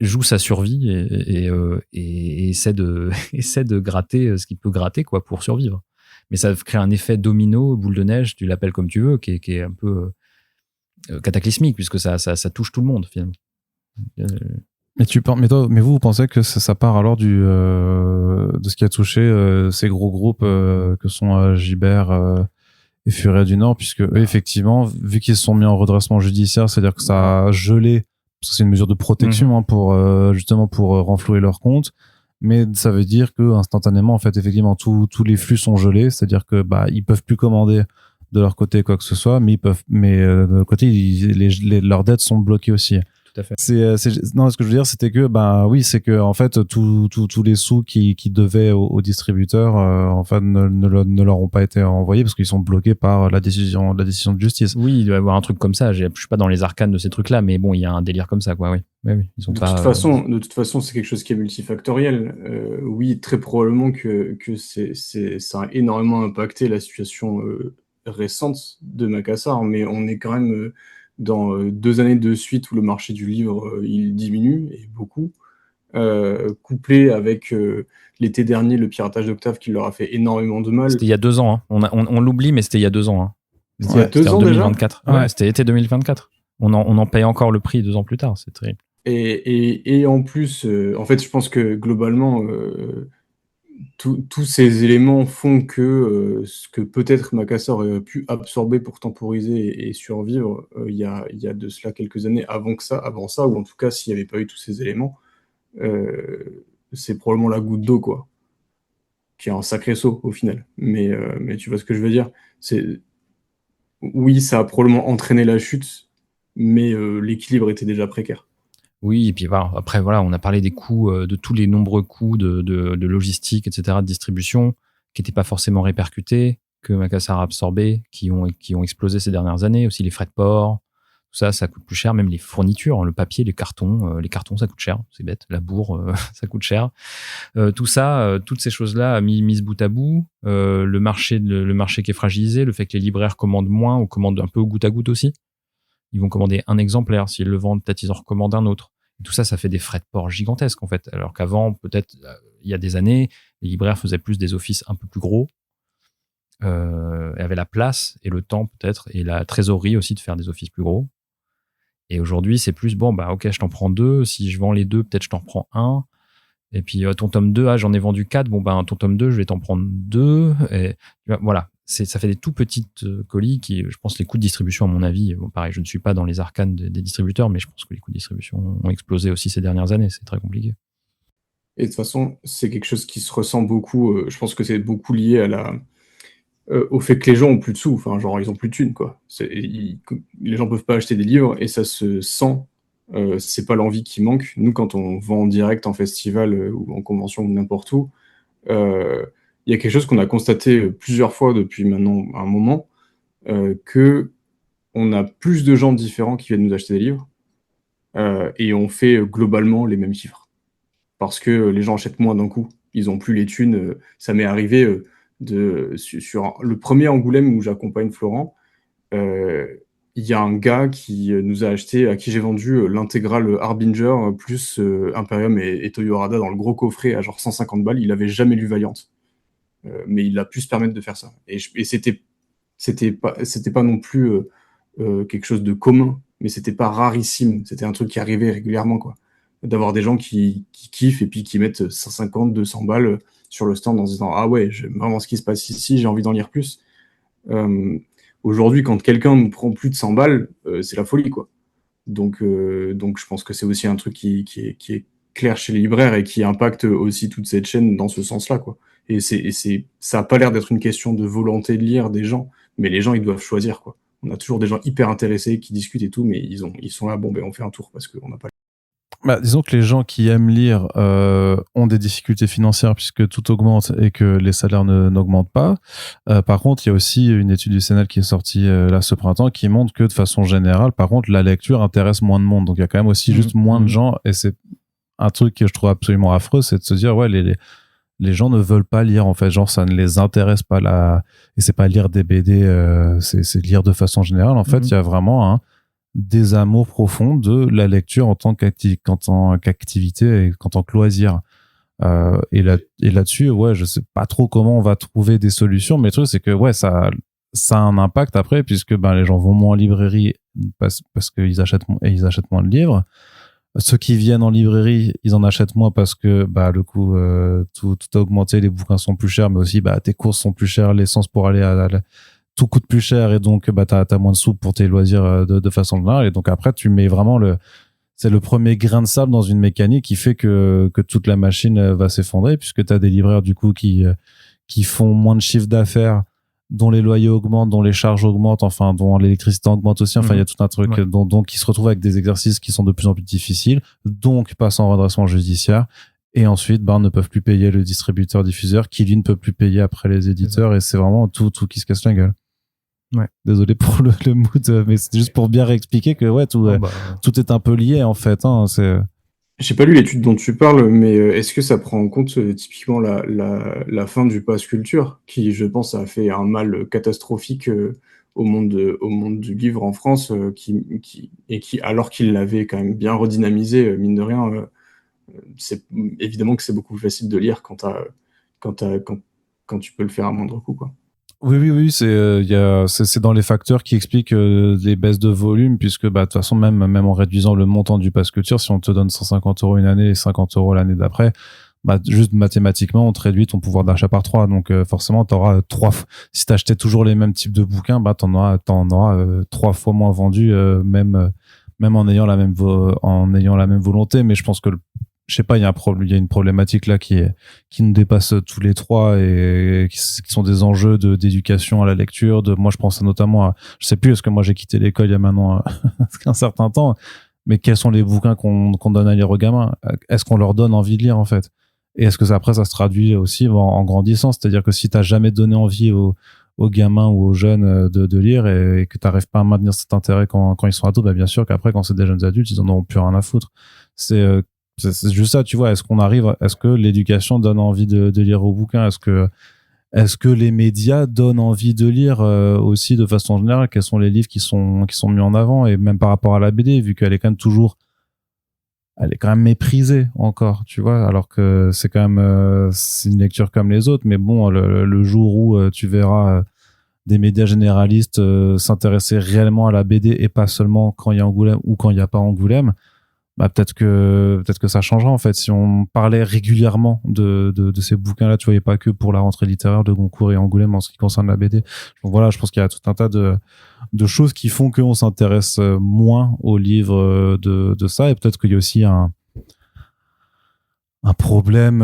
joue sa survie et essaie de gratter ce qu'il peut gratter, quoi, pour survivre. Mais ça crée un effet domino, boule de neige, tu l'appelles comme tu veux, qui est un peu cataclysmique, puisque ça touche tout le monde, finalement. Mais vous pensez que ça part alors de ce qui a touché ces gros groupes que sont Gibert et Furet du Nord, puisque eux, effectivement, vu qu'ils se sont mis en redressement judiciaire, c'est-à-dire que ça a gelé, parce que c'est une mesure de protection pour justement pour renflouer leurs comptes, mais ça veut dire que instantanément, en fait, effectivement, tous les flux sont gelés, c'est-à-dire que ils peuvent plus commander de leur côté quoi que ce soit, mais de leur côté, leurs dettes sont bloquées aussi. Tout à fait. Non, ce que je veux dire, c'était que oui, c'est que en fait tous les sous qui devaient aux distributeurs en fait ne leur ont pas été envoyés parce qu'ils sont bloqués par la décision de justice. Oui, il doit y avoir un truc comme ça. Je suis pas dans les arcanes de ces trucs-là, mais bon, il y a un délire comme ça, quoi. Oui. Ils ont de toute façon, c'est quelque chose qui est multifactoriel. Oui, très probablement que ça a énormément impacté la situation récente de Macassar, mais on est quand même dans 2 années de suite où le marché du livre il diminue, et beaucoup, couplé avec l'été dernier le piratage d'Octave qui leur a fait énormément de mal. C'était il y a 2 ans, hein. On l'oublie, mais c'était il y a 2 ans. Hein. Il y a 2 ans en 2024. Déjà c'était été 2024. On en paye encore le prix 2 ans plus tard, c'est terrible. Et en plus, en fait, je pense que globalement, tous ces éléments font que ce que peut-être Macassar aurait pu absorber pour temporiser et survivre, il y a de cela quelques années avant ça, ou en tout cas, s'il n'y avait pas eu tous ces éléments, c'est probablement la goutte d'eau, quoi, qui est un sacré saut au final. Mais tu vois ce que je veux dire? Oui, ça a probablement entraîné la chute, mais l'équilibre était déjà précaire. Oui, et puis après, on a parlé des coûts, de tous les nombreux coûts de logistique, etc., de distribution, qui n'étaient pas forcément répercutés, que Macassar a absorbé, qui ont explosé ces dernières années. Aussi les frais de port, tout ça, ça coûte plus cher. Même les fournitures, hein, le papier, les cartons, ça coûte cher. C'est bête. La bourre, ça coûte cher. Tout ça, toutes ces choses-là, mises bout à bout, le marché qui est fragilisé, le fait que les libraires commandent moins ou commandent un peu au goutte à goutte aussi. Ils vont commander un exemplaire. S'ils le vendent, peut-être ils en recommandent un autre. Tout ça, ça fait des frais de port gigantesques, en fait. Alors qu'avant, peut-être, il y a des années, les libraires faisaient plus des offices un peu plus gros, et avaient la place et le temps, peut-être, et la trésorerie aussi de faire des offices plus gros. Et aujourd'hui, c'est plus, ok, je t'en prends 2. Si je vends les 2, peut-être je t'en reprends 1. Et puis, ton tome 2, j'en ai vendu 4. Ton tome 2, je vais t'en prendre 2. Et voilà. Ça fait des tout petites colis qui, je pense, les coûts de distribution, à mon avis, pareil, je ne suis pas dans les arcanes des distributeurs, mais je pense que les coûts de distribution ont explosé aussi ces dernières années. C'est très compliqué. Et de toute façon, c'est quelque chose qui se ressent beaucoup. Je pense que c'est beaucoup lié à au fait que les gens ont plus de sous. Enfin, genre, ils ont plus de thunes, quoi. Les gens peuvent pas acheter des livres et ça se sent. C'est pas l'envie qui manque. Nous, quand on vend en direct, en festival ou en convention ou n'importe où, il y a quelque chose qu'on a constaté plusieurs fois depuis maintenant un moment, que on a plus de gens différents qui viennent nous acheter des livres, et on fait globalement les mêmes chiffres. Parce que les gens achètent moins d'un coup. Ils ont plus les thunes. Ça m'est arrivé sur le premier Angoulême où j'accompagne Florent, il y a un gars qui nous a acheté, à qui j'ai vendu l'intégrale Harbinger plus Imperium et Toyorada dans le gros coffret à genre 150 balles. Il avait jamais lu Valiant. Mais il a pu se permettre de faire ça. Et c'était pas non plus quelque chose de commun, mais c'était pas rarissime. C'était un truc qui arrivait régulièrement, quoi. D'avoir des gens qui kiffent et puis qui mettent 150, 200 balles sur le stand en se disant « Ah ouais, j'aime vraiment ce qui se passe ici, j'ai envie d'en lire plus. » Aujourd'hui, quand quelqu'un nous prend plus de 100 balles, c'est la folie, quoi. Donc je pense que c'est aussi un truc qui est clair chez les libraires et qui impacte aussi toute cette chaîne dans ce sens-là, quoi. Et ça a pas l'air d'être une question de volonté de lire des gens, mais les gens, ils doivent choisir, quoi. On a toujours des gens hyper intéressés qui discutent et tout, mais ils sont là, on fait un tour parce qu'on n'a pas. Disons que les gens qui aiment lire ont des difficultés financières puisque tout augmente et que les salaires n'augmentent pas. Par contre, il y a aussi une étude du CNL qui est sortie là ce printemps qui montre que de façon générale, par contre, la lecture intéresse moins de monde. Donc il y a quand même aussi juste moins de gens, et c'est un truc que je trouve absolument affreux, c'est de se dire ouais, les gens ne veulent pas lire, en fait, genre ça ne les intéresse pas et c'est pas lire des BD, c'est lire de façon générale. En fait, il y a vraiment un désamour profond de la lecture en tant qu'activité et en tant que loisir. Et là-dessus, ouais, je sais pas trop comment on va trouver des solutions, mais le truc c'est que ouais, ça a un impact après, puisque les gens vont moins en librairie parce qu'ils achètent moins de livres. Ceux qui viennent en librairie, ils en achètent moins parce que le coût tout a augmenté, les bouquins sont plus chers, mais aussi tes courses sont plus chères, l'essence pour aller tout coûte plus cher, et donc t'as moins de sous pour tes loisirs de façon générale. Et donc après tu mets vraiment c'est le premier grain de sable dans une mécanique qui fait que toute la machine va s'effondrer, puisque t'as des libraires du coup qui font moins de chiffre d'affaires, dont les loyers augmentent, dont les charges augmentent, enfin dont l'électricité augmente aussi, enfin il y a tout un truc, donc qui se retrouvent avec des exercices qui sont de plus en plus difficiles, donc passent en redressement judiciaire, et ensuite ne peuvent plus payer le distributeur diffuseur qui lui ne peut plus payer après les éditeurs, et c'est vraiment tout qui se casse la gueule. Ouais. Désolé pour le mood, mais c'est juste pour bien réexpliquer que ouais, tout est un peu lié en fait, hein, c'est... J'ai pas lu l'étude dont tu parles, mais est-ce que ça prend en compte typiquement la fin du pass culture, qui, je pense, a fait un mal catastrophique au monde du livre en France, qui, alors qu'il l'avait quand même bien redynamisé, mine de rien, c'est évidemment que c'est beaucoup plus facile de lire quand tu peux le faire à moindre coût, quoi. Oui, c'est dans les facteurs qui expliquent les baisses de volume, puisque de toute façon même en réduisant le montant du pass culture, si on te donne 150 € une année et 50 € l'année d'après, juste mathématiquement on te réduit ton pouvoir d'achat par 3, donc forcément t'auras si t'achetais toujours les mêmes types de bouquins, t'en auras 3 fois moins vendu, même en ayant la même volonté. Mais je pense que je sais pas, il y a une problématique là qui nous dépasse tous les trois et qui sont des enjeux d'éducation à la lecture. Moi, je pense notamment à, je sais plus, parce que moi j'ai quitté l'école il y a maintenant un certain temps, mais quels sont les bouquins qu'on donne à lire aux gamins? Est-ce qu'on leur donne envie de lire en fait? Et est-ce que après ça se traduit aussi en grandissant? C'est-à-dire que si t'as jamais donné envie aux gamins ou aux jeunes de lire et que t'arrives pas à maintenir cet intérêt quand ils sont ados, bien sûr qu'après quand c'est des jeunes adultes, ils en auront plus rien à foutre. C'est juste ça, tu vois. Est-ce que l'éducation donne envie de lire au bouquin? Est-ce que les médias donnent envie de lire aussi de façon générale? Quels sont les livres qui sont mis en avant? Et même par rapport à la BD, vu qu'elle est quand même elle est quand même méprisée encore, tu vois, alors que c'est quand même c'est une lecture comme les autres. Mais bon, le jour où tu verras des médias généralistes s'intéresser réellement à la BD et pas seulement quand il y a Angoulême ou quand il n'y a pas Angoulême, peut-être que ça changera en fait si on parlait régulièrement de ces bouquins-là, tu vois, et pas que pour la rentrée littéraire de Goncourt et Angoulême en ce qui concerne la BD. Donc voilà, je pense qu'il y a tout un tas de choses qui font qu'on s'intéresse moins aux livres de ça, et peut-être qu'il y a aussi un problème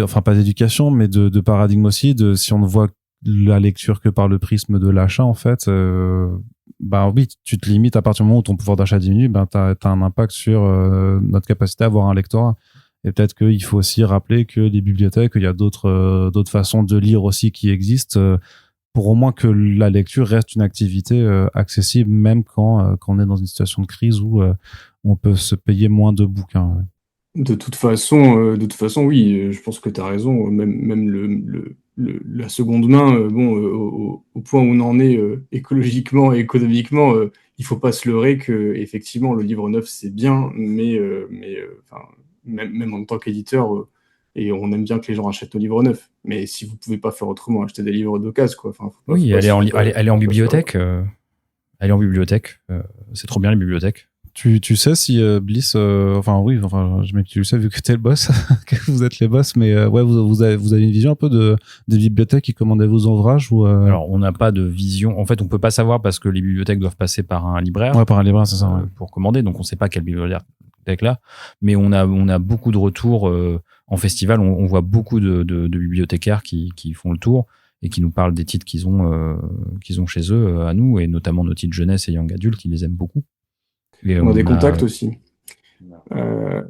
enfin pas d'éducation mais de paradigme aussi, si on ne voit la lecture que par le prisme de l'achat en fait. Oui, tu te limites à partir du moment où ton pouvoir d'achat diminue, t'as un impact sur notre capacité à avoir un lectorat. Et peut-être qu'il faut aussi rappeler que les bibliothèques, il y a d'autres façons de lire aussi qui existent, pour au moins que la lecture reste une activité accessible, même quand on est dans une situation de crise où on peut se payer moins de bouquins. Ouais. De toute façon, oui, je pense que tu as raison. Même la seconde main, au point où on en est écologiquement et économiquement, il faut pas se leurrer que effectivement le livre neuf c'est bien, mais même en tant qu'éditeur, et on aime bien que les gens achètent nos livres neufs. Mais si vous pouvez pas faire autrement, acheter des livres d'occasion, quoi. Oui, aller en bibliothèque. Aller en bibliothèque, c'est trop bien les bibliothèques. Tu sais si Bliss, je mets que tu le sais vu que t'es le boss, que vous êtes les boss, mais vous avez une vision un peu des bibliothèques qui commandaient vos ouvrages ou Alors on n'a pas de vision. En fait, on peut pas savoir parce que les bibliothèques doivent passer par un libraire. Ouais, par un libraire, c'est ça. Ouais. Pour commander, donc on sait pas quelle bibliothèque là. Mais on a beaucoup de retours en festival. On voit beaucoup de bibliothécaires qui font le tour et qui nous parlent des titres qu'ils ont chez eux à nous, et notamment nos titres jeunesse et young adult, ils les aiment beaucoup. On a des contacts aussi.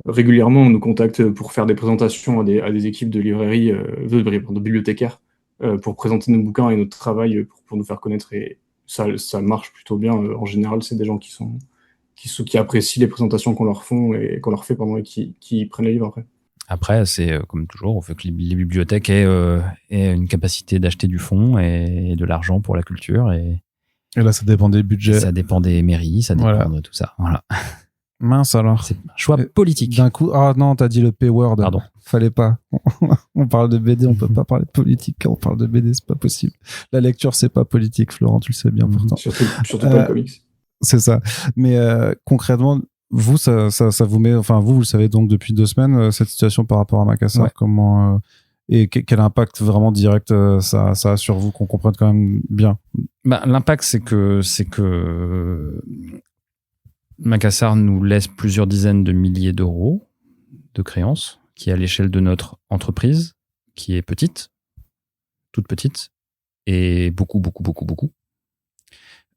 Régulièrement, on nous contacte pour faire des présentations à des équipes de librairie, de bibliothécaires, pour présenter nos bouquins et notre travail pour nous faire connaître. Et ça marche plutôt bien. En général, c'est des gens qui apprécient les présentations qu'on leur fait et qui prennent les livres après. Après, c'est comme toujours, on veut que les bibliothèques aient une capacité d'acheter du fonds et de l'argent pour la culture. Et là, ça dépend des budgets. Ça dépend des mairies, ça dépend de tout ça. Voilà. Mince alors. C'est un choix politique. D'un coup, non, t'as dit le P-word. Pardon. Fallait pas. On parle de BD, on peut pas parler de politique quand on parle de BD, c'est pas possible. La lecture, c'est pas politique, Florent, tu le sais bien pourtant. Surtout pas le comics. C'est ça. Mais concrètement, vous, ça vous met, enfin vous le savez donc depuis 2 semaines, cette situation par rapport à Macassar, comment et quel impact vraiment direct ça a sur vous, qu'on comprenne quand même bien. L'impact, c'est que Macassar nous laisse plusieurs dizaines de milliers d'euros de créances, qui est à l'échelle de notre entreprise, qui est petite, toute petite, et beaucoup.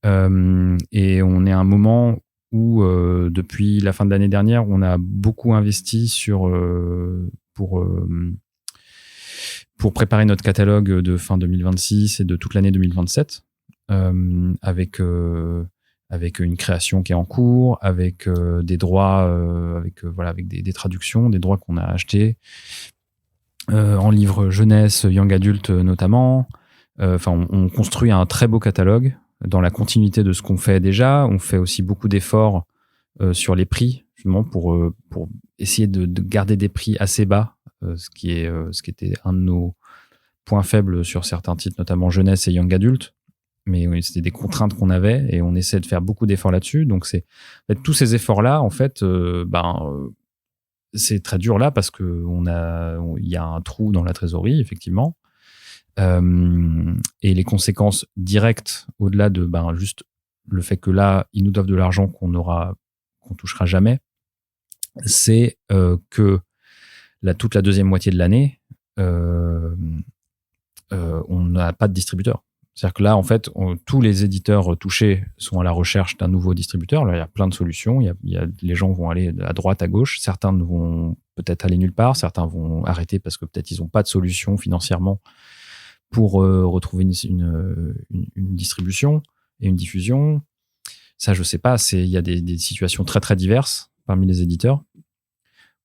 Et on est à un moment où, depuis la fin de l'année dernière, on a beaucoup investi pour préparer notre catalogue de fin 2026 et de toute l'année 2027, avec avec une création qui est en cours, avec des droits, avec des traductions, des droits qu'on a achetés, en livres jeunesse, young adulte notamment. On construit un très beau catalogue dans la continuité de ce qu'on fait déjà. On fait aussi beaucoup d'efforts sur les prix, justement pour essayer de garder des prix assez bas, ce qui était un de nos points faibles sur certains titres, notamment jeunesse et young adulte. Mais oui, c'était des contraintes qu'on avait et on essaie de faire beaucoup d'efforts là-dessus. Donc tous ces efforts-là, en fait, c'est très dur là parce que il y a un trou dans la trésorerie, effectivement. Et les conséquences directes, au-delà de juste le fait que là, ils nous doivent de l'argent qu'on touchera jamais, c'est que toute la deuxième moitié de l'année, on n'a pas de distributeur. C'est-à-dire que là, en fait, tous les éditeurs touchés sont à la recherche d'un nouveau distributeur. Là, il y a plein de solutions. Les gens vont aller à droite, à gauche. Certains vont peut-être aller nulle part. Certains vont arrêter parce que peut-être ils n'ont pas de solution financièrement pour retrouver une distribution et une diffusion. Ça, je sais pas. Il y a des situations très, très diverses parmi les éditeurs.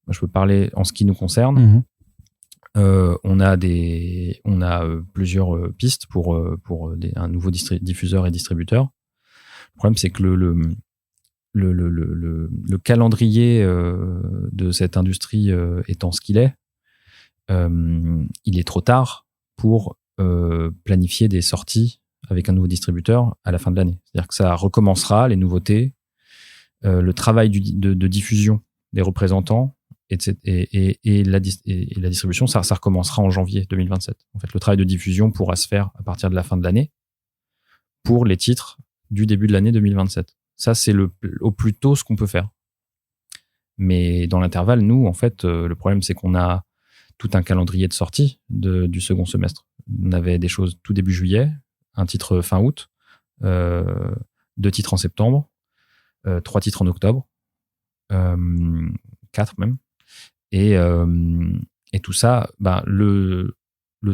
Moi, je peux parler en ce qui nous concerne. Mmh. On a plusieurs pistes pour un nouveau diffuseur et distributeur. Le problème, c'est que le calendrier de cette industrie étant ce qu'il est, il est trop tard pour planifier des sorties avec un nouveau distributeur à la fin de l'année. C'est-à-dire que ça recommencera, les nouveautés, le travail de diffusion des représentants, et la distribution, ça recommencera en janvier 2027. En fait, le travail de diffusion pourra se faire à partir de la fin de l'année pour les titres du début de l'année 2027. Ça, c'est au plus tôt ce qu'on peut faire. Mais dans l'intervalle, nous, en fait, le problème, c'est qu'on a tout un calendrier de sortie du second semestre. On avait des choses tout début juillet, un titre fin août, 2 titres en septembre, 3 titres en octobre, 4 même. Et tout ça, le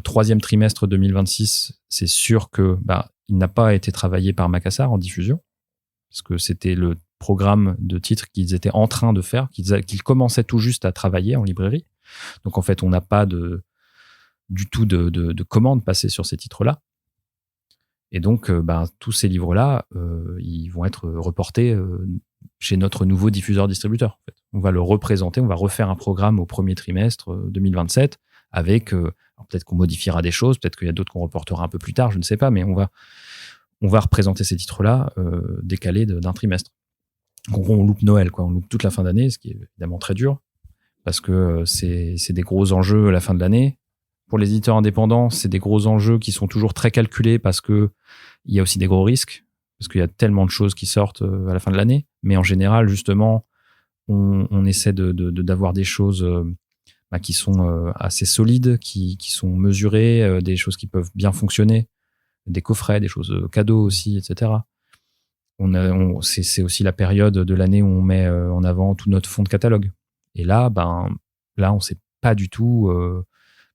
troisième trimestre 2026, c'est sûr que il n'a pas été travaillé par Macassar en diffusion, parce que c'était le programme de titres qu'ils étaient en train de faire, qu'ils commençaient tout juste à travailler en librairie. Donc en fait, on n'a pas du tout de commandes passées sur ces titres-là. Et donc, tous ces livres-là, ils vont être reportés chez notre nouveau diffuseur-distributeur. En fait. On va le représenter, on va refaire un programme au premier trimestre 2027 avec, peut-être qu'on modifiera des choses, peut-être qu'il y a d'autres qu'on reportera un peu plus tard, je ne sais pas, mais on va représenter ces titres-là décalés d'un trimestre. Donc, on loupe Noël, quoi. On loupe toute la fin d'année, ce qui est évidemment très dur parce que c'est des gros enjeux à la fin de l'année. Pour les éditeurs indépendants, c'est des gros enjeux qui sont toujours très calculés parce que il y a aussi des gros risques, parce qu'il y a tellement de choses qui sortent à la fin de l'année. Mais en général, justement, on essaie d'avoir des choses qui sont assez solides, qui sont mesurées, des choses qui peuvent bien fonctionner, des coffrets, des choses cadeaux aussi, etc. C'est aussi la période de l'année où on met en avant tout notre fond de catalogue. Et là, on sait pas du tout.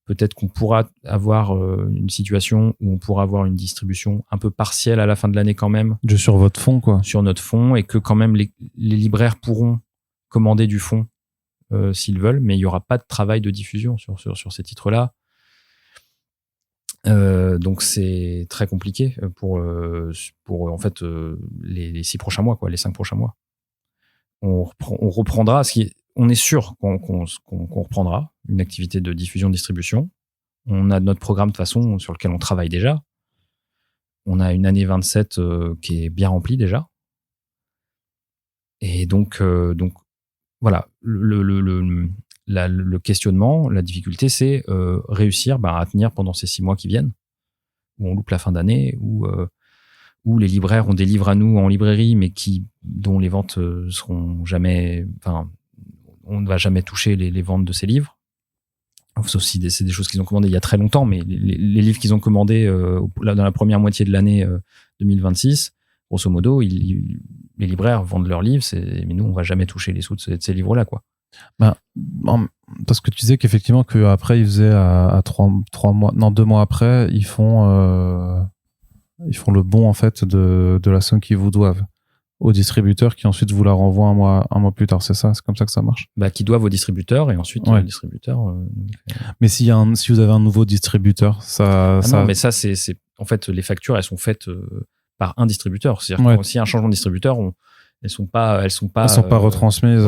Peut-être qu'on pourra avoir une situation où on pourra avoir une distribution un peu partielle à la fin de l'année quand même. Sur votre fonds, quoi. Sur notre fonds, et que quand même les libraires pourront commander du fonds s'ils veulent, mais il n'y aura pas de travail de diffusion sur ces titres-là. Donc c'est très compliqué pour en fait les 6 prochains mois, quoi, les 5 prochains mois. On reprendra, on est sûr qu'on reprendra une activité de diffusion-distribution. On a notre programme de toute façon sur lequel on travaille déjà. On a une année 27 qui est bien remplie déjà. Et donc voilà, le questionnement, la difficulté, c'est réussir à tenir pendant ces 6 mois qui viennent, où on loupe la fin d'année, où les libraires ont des livres à nous en librairie, mais dont les ventes seront jamais... Enfin, on ne va jamais toucher les ventes de ces livres. Sauf si c'est des choses qu'ils ont commandées il y a très longtemps, mais les livres qu'ils ont commandés dans la première moitié de l'année 2026, grosso modo, les libraires vendent leurs livres, mais nous, on va jamais toucher les sous de ces livres-là, quoi. Parce que tu disais qu'effectivement, qu'après, ils faisaient à 2 mois après, ils font le bon, en fait, de la somme qu'ils vous doivent. au distributeur qui ensuite vous la renvoie un mois plus tard. C'est ça, c'est comme ça que ça marche. Qui doivent au distributeur et ensuite le distributeur. Mais si vous avez un nouveau distributeur, non, mais ça c'est en fait les factures elles sont faites par un distributeur. C'est-à-dire que s'il y a un changement de distributeur, elles sont pas retransmises.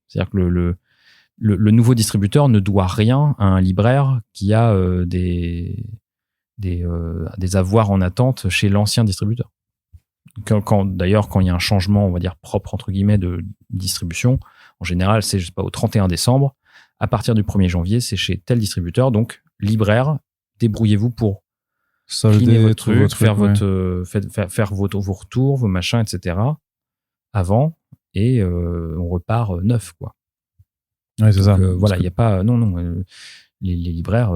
C'est-à-dire que le nouveau distributeur ne doit rien à un libraire qui a des avoirs en attente chez l'ancien distributeur. D'ailleurs, quand il y a un changement, on va dire propre entre guillemets de distribution, en général, c'est au 31 décembre. À partir du 1er janvier, c'est chez tel distributeur. Donc, libraire, débrouillez-vous pour cleaner votre truc, faire vos retours, vos machins, etc. avant, et on repart neuf, quoi. Ouais, c'est ça. Voilà, il n'y a pas... Non, les libraires...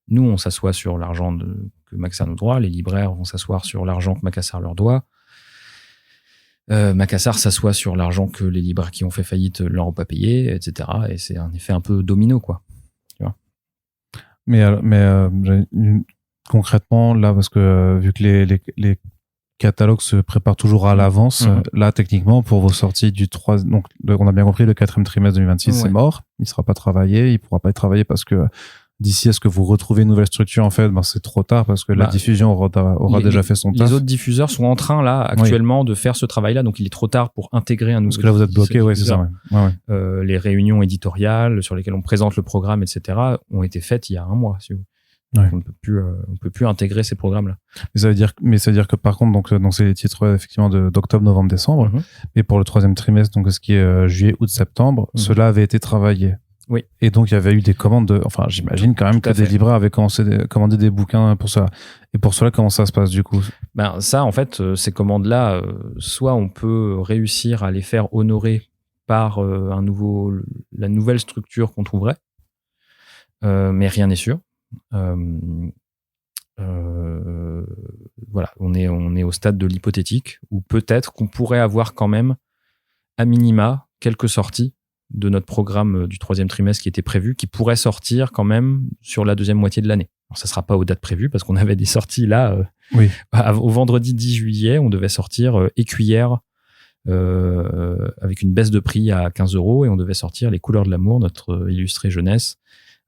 Nous, on s'assoit sur l'argent que Macassar nous doit. Les libraires vont s'asseoir sur l'argent que Macassar leur doit. Macassar s'assoit sur l'argent que les libraires qui ont fait faillite leur ont pas payé, etc. Et c'est un effet un peu domino, quoi. Tu vois. Mais concrètement, là, parce que vu que les catalogues se préparent toujours à l'avance, là, techniquement, pour vos sorties du 3... Donc, on a bien compris, le 4e trimestre 2026, c'est mort. Il sera pas travaillé. Il pourra pas être travaillé parce que d'ici à ce que vous retrouvez une nouvelle structure, en fait, c'est trop tard parce que la diffusion aura déjà fait son taf. Les autres diffuseurs sont en train, là, actuellement, de faire ce travail-là. Donc, il est trop tard pour intégrer un nouveau. Parce que là, vous êtes bloqué, c'est ça. Les réunions éditoriales sur lesquelles on présente le programme, etc., ont été faites il y a un mois, si vous. On ne peut plus intégrer ces programmes-là. Mais ça veut dire que par contre, donc c'est les titres effectivement d'octobre, novembre, décembre. Et pour le 3e trimestre, donc ce qui est juillet, août, septembre, cela avait été travaillé. Oui. Et donc, il y avait eu des commandes enfin, j'imagine quand même que des libraires avaient commandé des bouquins pour ça. Et pour cela, comment ça se passe, du coup? Ça, en fait, ces commandes-là, soit on peut réussir à les faire honorer par la nouvelle structure qu'on trouverait. Mais rien n'est sûr. Voilà, on est au stade de l'hypothétique où peut-être qu'on pourrait avoir quand même, à minima, quelques sorties de notre programme du 3e trimestre qui était prévu, qui pourrait sortir quand même sur la 2e moitié de l'année. Alors, ça sera pas aux dates prévues parce qu'on avait des sorties là. Au vendredi 10 juillet, on devait sortir Écuyère avec une baisse de prix à 15 € et on devait sortir Les Couleurs de l'amour, notre illustré jeunesse,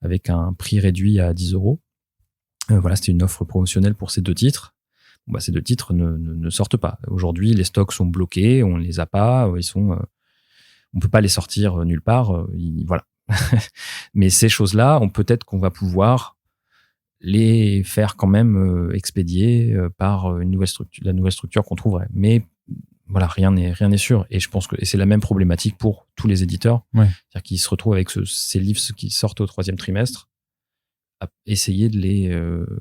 avec un prix réduit à 10 €. Voilà, c'était une offre promotionnelle pour ces 2 titres. Ces 2 titres ne sortent pas. Aujourd'hui, les stocks sont bloqués, on les a pas, on peut pas les sortir nulle part. Voilà. Mais ces choses-là, peut-être qu'on va pouvoir les faire quand même expédier par la nouvelle structure qu'on trouverait. Mais voilà, rien n'est sûr. Et je pense que c'est la même problématique pour tous les éditeurs. C'est-à-dire qu'ils se retrouvent avec ces livres qui sortent au 3e trimestre, à essayer de les,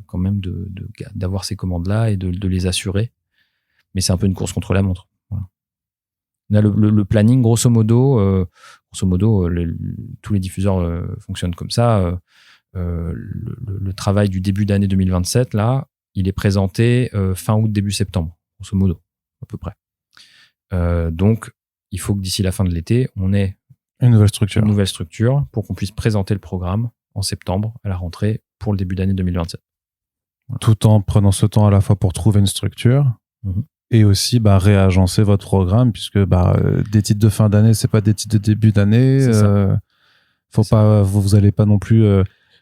quand même d'avoir ces commandes-là et de les assurer. Mais c'est un peu une course contre la montre. Voilà. Là, le planning, grosso modo, tous les diffuseurs fonctionnent comme ça. Le travail du début d'année 2027, là, il est présenté fin août, début septembre, grosso modo, à peu près. Donc, il faut que d'ici la fin de l'été, on ait une nouvelle structure pour qu'on puisse présenter le programme en septembre à la rentrée pour le début d'année 2027. Voilà. Tout en prenant ce temps à la fois pour trouver une structure et aussi réagencer votre programme puisque des titres de fin d'année, c'est pas des titres de début d'année. Vous allez pas non plus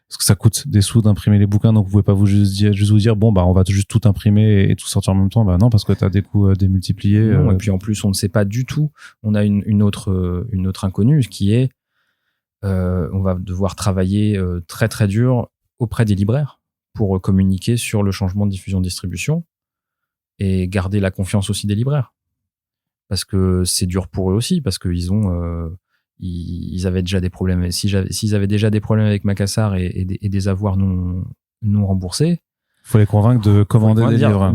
parce que ça coûte des sous d'imprimer les bouquins, donc vous pouvez pas juste vous dire on va juste tout imprimer et tout sortir en même temps. Non, parce que tu as des coûts démultipliés. Non, et puis en plus on ne sait pas du tout. On a une autre inconnue qui est on va devoir travailler très très dur auprès des libraires pour communiquer sur le changement de diffusion-distribution et garder la confiance aussi des libraires. Parce que c'est dur pour eux aussi, parce qu'ils ont... ils avaient déjà des problèmes. S'ils avaient déjà des problèmes avec Macassar et des avoirs non remboursés... Il faut les convaincre de commander des livres.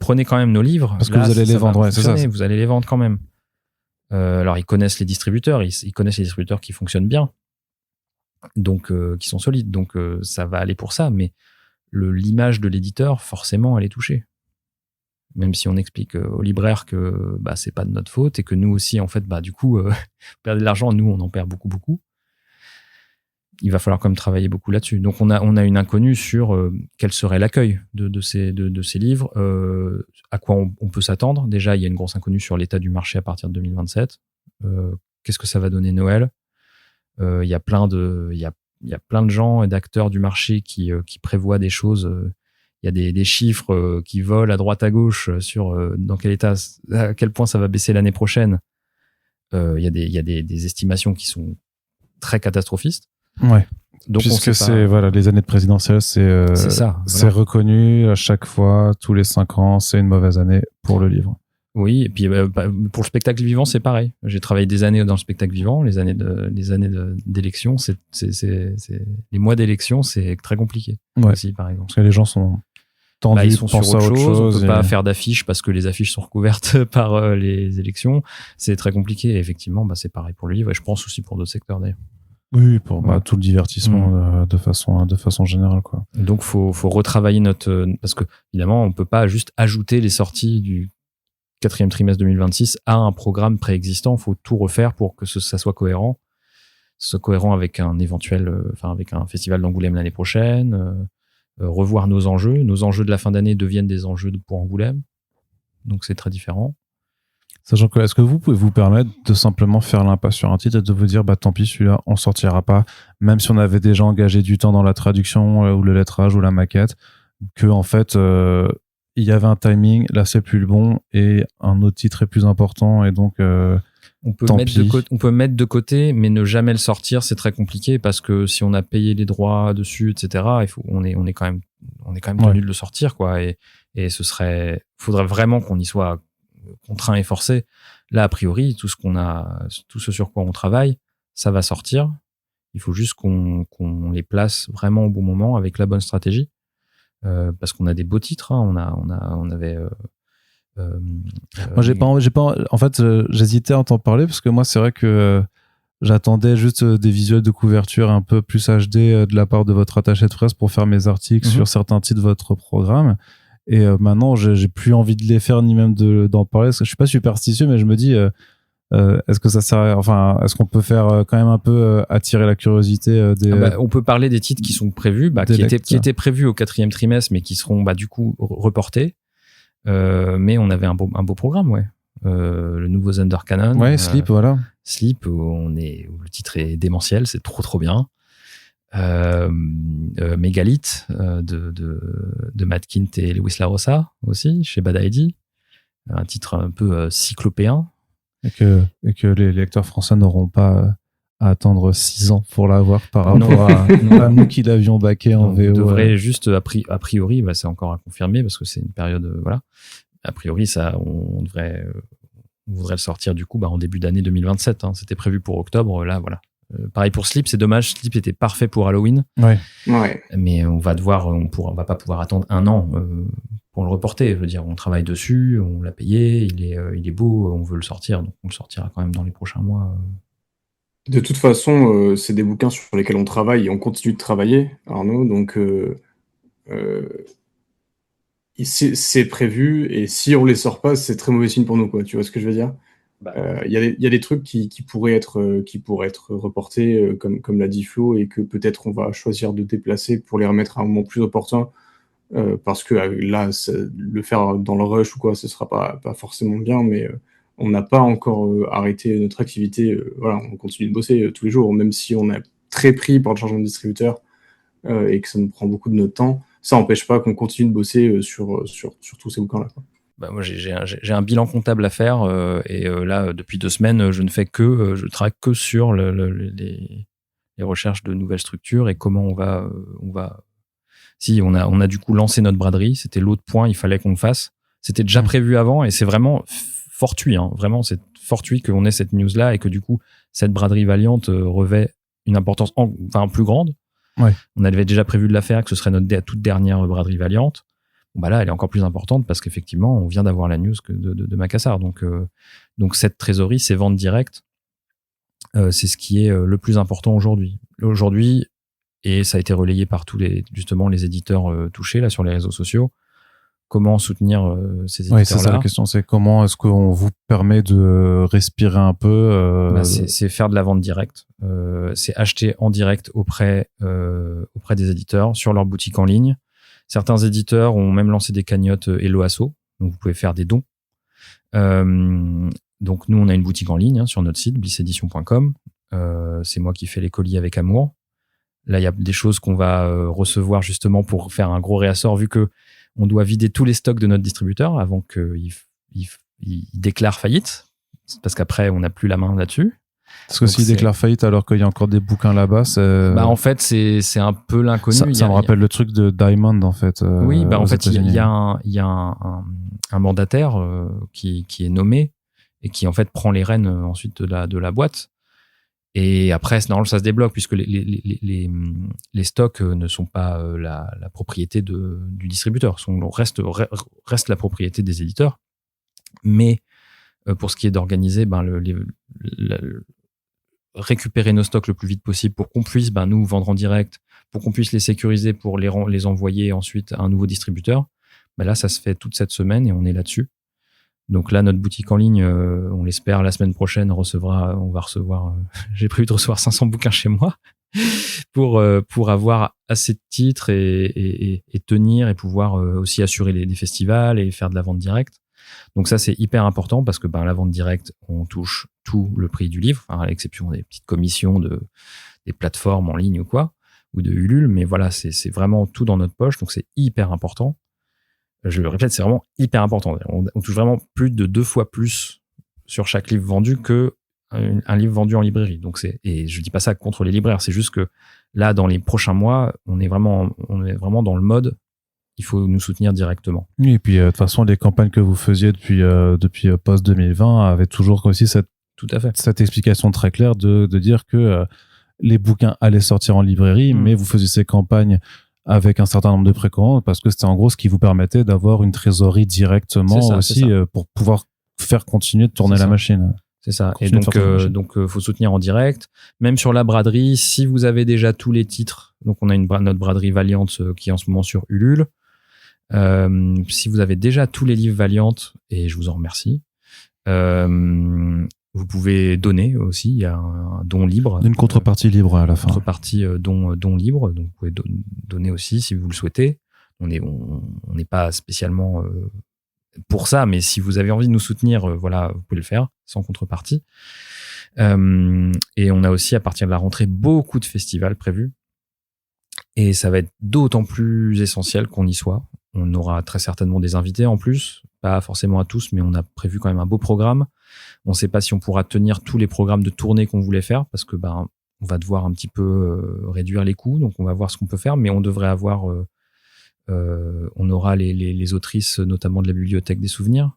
Prenez quand même nos livres. Parce que vous allez les vendre, c'est ça. Vous allez les vendre quand même. Alors, ils connaissent les distributeurs. Ils connaissent les distributeurs qui fonctionnent bien. Donc, qui sont solides. Donc, ça va aller pour ça. Mais l'image de l'éditeur, forcément, elle est touchée. Même si on explique aux libraires que c'est pas de notre faute et que nous aussi, en fait, du coup, perdre de l'argent, nous, on en perd beaucoup, beaucoup. il va falloir quand même travailler beaucoup là-dessus. Donc on a une inconnue sur quel serait l'accueil de ces livres, à quoi on peut s'attendre. Déjà, il y a une grosse inconnue sur l'état du marché à partir de 2027. Qu'est-ce que ça va donner Noël? Il y a plein de gens et d'acteurs du marché qui prévoient des choses. Il y a des chiffres qui volent à droite à gauche sur dans quel état, à quel point ça va baisser l'année prochaine. Il y a des estimations qui sont très catastrophistes. Ouais. Donc puisque c'est les années de présidentielle, c'est ça. C'est reconnu à chaque fois, tous les 5 ans, c'est une mauvaise année pour le livre. Oui, et puis pour le spectacle vivant, c'est pareil. J'ai travaillé des années dans le spectacle vivant, les années d'élection, les mois d'élection, c'est très compliqué. Ouais. Aussi, par exemple. Parce que les gens sont tendus, ils sont sur autre chose. On peut et... pas faire d'affiches parce que les affiches sont recouvertes par les élections. C'est très compliqué. Et effectivement, c'est pareil pour le livre, et je pense aussi pour d'autres secteurs d'ailleurs. Oui, pour tout le divertissement de façon générale, quoi. Donc faut retravailler parce que évidemment on peut pas juste ajouter les sorties du 4e trimestre 2026 à un programme préexistant. Faut tout refaire pour que ça soit cohérent. Avec un éventuel, avec un festival d'Angoulême l'année prochaine. Revoir nos enjeux. Nos enjeux de la fin d'année deviennent des enjeux pour Angoulême. Donc c'est très différent. Sachant que, est-ce que vous pouvez vous permettre de simplement faire l'impasse sur un titre et de vous dire, tant pis, celui-là, on sortira pas, même si on avait déjà engagé du temps dans la traduction ou le lettrage ou la maquette, que en fait, il y avait un timing, là c'est plus le bon et un autre titre est plus important et donc on peut mettre de côté, mais ne jamais le sortir, c'est très compliqué parce que si on a payé les droits dessus, etc., on est quand même tenu de le sortir, quoi. Et faudrait vraiment qu'on y soit contraint et forcé. Là, a priori, tout ce sur quoi on travaille, ça va sortir. Il faut juste qu'on les place vraiment au bon moment avec la bonne stratégie, parce qu'on a des beaux titres. Hein. On avait. Moi, j'ai pas. En fait, j'hésitais à en parler parce que moi, c'est vrai que j'attendais juste des visuels de couverture un peu plus HD de la part de votre attaché de presse pour faire mes articles sur certains titres de votre programme. Et maintenant, j'ai plus envie de les faire ni même d'en parler parce que je suis pas superstitieux, mais je me dis, est-ce que ça sert, est-ce qu'on peut faire quand même un peu attirer la curiosité des. On peut parler des titres qui sont prévus, qui étaient prévus au 4e trimestre, mais qui seront du coup reportés. Mais on avait un beau programme, ouais. Le nouveau Thunder Cannon. Ouais, Sleep, voilà. Sleep, où le titre est démentiel, c'est trop bien. Mégalithe de Matt Kint et Lewis Larossa aussi chez Bad ID, un titre un peu cyclopéen et que les lecteurs français n'auront pas à attendre 6 ans pour l'avoir par rapport à nous qui l'avions backé en VO. On devrait juste a priori, c'est encore à confirmer parce que c'est une période voilà. A priori ça on voudrait le sortir du coup en début d'année 2027. Hein. C'était prévu pour octobre, là voilà. Pareil pour Sleep, c'est dommage. Sleep était parfait pour Halloween. Ouais. Mais on va pas pouvoir attendre 1 an pour le reporter. Je veux dire, on travaille dessus, on l'a payé, il est beau, on veut le sortir, donc on le sortira quand même dans les prochains mois. De toute façon, c'est des bouquins sur lesquels on travaille et on continue de travailler, Arnaud. Donc, c'est prévu et si on les sort pas, c'est très mauvais signe pour nous, quoi. Tu vois ce que je veux dire? Il y a des trucs qui pourraient être reportés, comme l'a dit Flo, et que peut-être on va choisir de déplacer pour les remettre à un moment plus opportun, parce que là, le faire dans le rush ou quoi, ce sera pas forcément bien, mais on n'a pas encore arrêté notre activité. Voilà, on continue de bosser tous les jours, même si on est très pris par le changement de distributeur et que ça nous prend beaucoup de notre temps. Ça n'empêche pas qu'on continue de bosser sur tous ces bouquins-là, quoi. Moi, j'ai un bilan comptable à faire et là, depuis 2 semaines, je travaille que sur les recherches de nouvelles structures et comment on va. Si on a du coup lancé notre braderie, c'était l'autre point, il fallait qu'on le fasse. C'était déjà prévu avant et c'est vraiment fortuit. Hein, vraiment, c'est fortuit qu'on ait cette news-là et que du coup, cette braderie Valiant revêt une importance plus grande. Ouais. On avait déjà prévu de la faire, que ce serait notre toute dernière braderie Valiant. Là, elle est encore plus importante parce qu'effectivement, on vient d'avoir la news de Macassar. Donc cette trésorerie, ces ventes directes, c'est ce qui est le plus important aujourd'hui. Et ça a été relayé par tous les éditeurs touchés là sur les réseaux sociaux. comment soutenir ces éditeurs-là. Oui, c'est ça la question, c'est comment est-ce qu'on vous permet de respirer un peu c'est faire de la vente directe. C'est acheter en direct auprès des éditeurs sur leur boutique en ligne. Certains éditeurs ont même lancé des cagnottes Hello Asso, donc vous pouvez faire des dons. Donc nous, on a une boutique en ligne sur notre site, blissedition.com. C'est moi qui fais les colis avec amour. Là, il y a des choses qu'on va recevoir justement pour faire un gros réassort, vu que on doit vider tous les stocks de notre distributeur avant qu'il déclare faillite, parce qu'après, on n'a plus la main là-dessus. Parce que s'il déclare faillite alors qu'il y a encore des bouquins là-bas, en fait, c'est un peu l'inconnu. Ça me rappelle le truc de Diamond, en fait. Oui, en fait, il y a un mandataire qui est nommé et qui, en fait, prend les rênes ensuite de la boîte. Et après, normalement, ça se débloque puisque les stocks ne sont pas la propriété du distributeur, reste la propriété des éditeurs. Mais pour ce qui est d'organiser, récupérer nos stocks le plus vite possible pour qu'on puisse nous vendre en direct, pour qu'on puisse les sécuriser pour les envoyer ensuite à un nouveau distributeur. Là, ça se fait toute cette semaine et on est là-dessus. Donc là, notre boutique en ligne, on l'espère, la semaine prochaine, on va recevoir, j'ai prévu de recevoir 500 bouquins chez moi pour avoir assez de titres et tenir et pouvoir aussi assurer des festivals et faire de la vente directe. Donc ça, c'est hyper important parce que la vente directe, on touche tout le prix du livre, à l'exception des petites commissions des plateformes en ligne ou quoi, ou de Ulule. Mais voilà, c'est vraiment tout dans notre poche. Donc c'est hyper important. Je le répète, c'est vraiment hyper important. On touche vraiment plus de 2 fois plus sur chaque livre vendu que un livre vendu en librairie. Donc et je dis pas ça contre les libraires, c'est juste que là, dans les prochains mois, on est vraiment dans le mode, il faut nous soutenir directement. Oui, et puis de toute façon, les campagnes que vous faisiez depuis post 2020 avaient toujours aussi cette explication très claire de dire que les bouquins allaient sortir en librairie, mais vous faisiez ces campagnes avec un certain nombre de précommandes parce que c'était en gros ce qui vous permettait d'avoir une trésorerie directement aussi pour pouvoir faire continuer de tourner la machine. C'est ça. Et donc faut soutenir en direct. Même sur la braderie, si vous avez déjà tous les titres, donc on a notre braderie Valiant qui est en ce moment sur Ulule. Si vous avez déjà tous les livres Valiant, et je vous en remercie, vous pouvez donner aussi. Il y a un don libre. Une contrepartie libre à la fin. Contrepartie don libre. Donc vous pouvez donner aussi si vous le souhaitez. On n'est pas spécialement pour ça, mais si vous avez envie de nous soutenir, vous pouvez le faire sans contrepartie. Et on a aussi à partir de la rentrée beaucoup de festivals prévus. Et ça va être d'autant plus essentiel qu'on y soit. On aura très certainement des invités en plus, pas forcément à tous, mais on a prévu quand même un beau programme. On ne sait pas si on pourra tenir tous les programmes de tournée qu'on voulait faire parce que on va devoir un petit peu réduire les coûts, donc on va voir ce qu'on peut faire, mais on devrait avoir, on aura les autrices notamment de la bibliothèque des souvenirs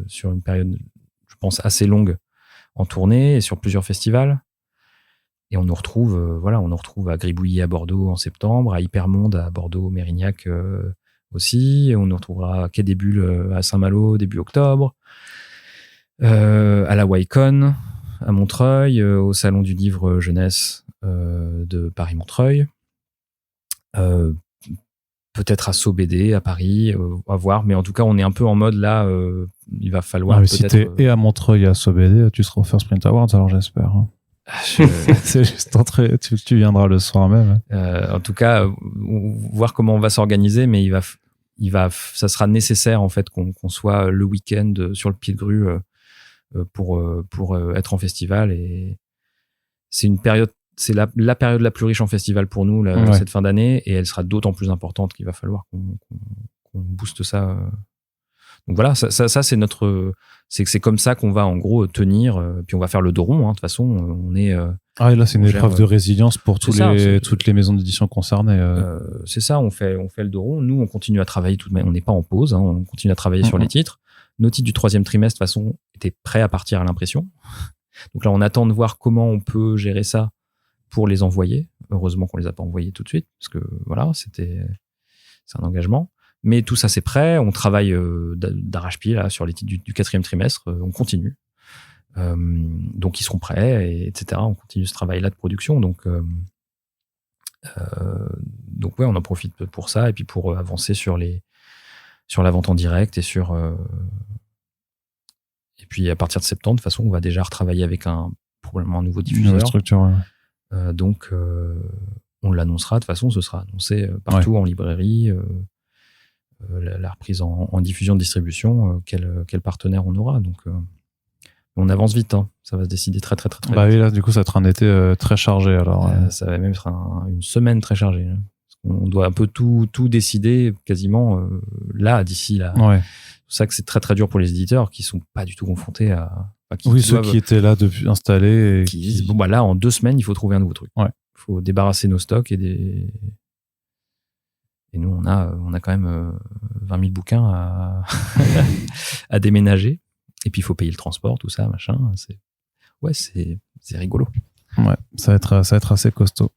sur une période, je pense, assez longue en tournée et sur plusieurs festivals. Et on nous retrouve à Gribouillis à Bordeaux en septembre, à Hypermonde à Bordeaux, Mérignac aussi. Et on nous retrouvera à Quai des Bulles à Saint-Malo début octobre, à la Wicon à Montreuil, au Salon du Livre Jeunesse de Paris-Montreuil, peut-être à SoBD à Paris, à voir. Mais en tout cas, on est un peu en mode là, il va falloir peut-être... Si t'es et à Montreuil et à SoBD, tu seras au First Print Awards, alors j'espère. C'est juste entré, tu viendras le soir même. En tout cas, voir comment on va s'organiser, mais ça sera nécessaire en fait qu'on soit le week-end sur le pied de grue pour être en festival. Et c'est une période, c'est la période la plus riche en festival pour nous cette fin d'année, et elle sera d'autant plus importante qu'il va falloir qu'on booste ça. Donc voilà, ça c'est c'est comme ça qu'on va en gros tenir, puis on va faire le dos rond, de toute façon, on est... et là c'est une épreuve de résilience pour toutes les maisons d'édition concernées. C'est ça, on fait le dos rond, nous on continue à travailler tout de même, on n'est pas en pause, on continue à travailler sur les titres. Nos titres du 3e trimestre, de toute façon, étaient prêts à partir à l'impression. Donc là on attend de voir comment on peut gérer ça pour les envoyer. Heureusement qu'on les a pas envoyés tout de suite, parce que voilà, c'est un engagement. Mais tout ça, c'est prêt. On travaille d'arrache-pied là sur les titres du 4e trimestre. On continue. Donc, ils seront prêts, etc. On continue ce travail-là de production. Donc ouais, on en profite pour ça et puis pour avancer sur les la vente en direct et et puis à partir de septembre, de toute façon, on va déjà retravailler avec probablement un nouveau diffuseur. Une structure, ouais. Donc, on l'annoncera. De toute façon, ce sera annoncé partout en librairie. La reprise en diffusion de distribution, quel partenaire on aura. Donc, on avance vite. Hein. Ça va se décider très, très, très, très vite. Oui, là, du coup, ça va être un été très chargé. Alors, ça va même être une semaine très chargée. Hein. On doit un peu tout décider quasiment là, d'ici là. Ouais. C'est pour ça que c'est très, très dur pour les éditeurs qui sont pas du tout confrontés à... ceux qui étaient là depuis installés. Qui disent, bon, là, en 2 semaines, il faut trouver un nouveau truc. Ouais. Il faut débarrasser nos stocks et nous, on a quand même 20 000 bouquins à déménager. Et puis, il faut payer le transport, tout ça, machin. C'est rigolo. Ouais, ça va être assez costaud.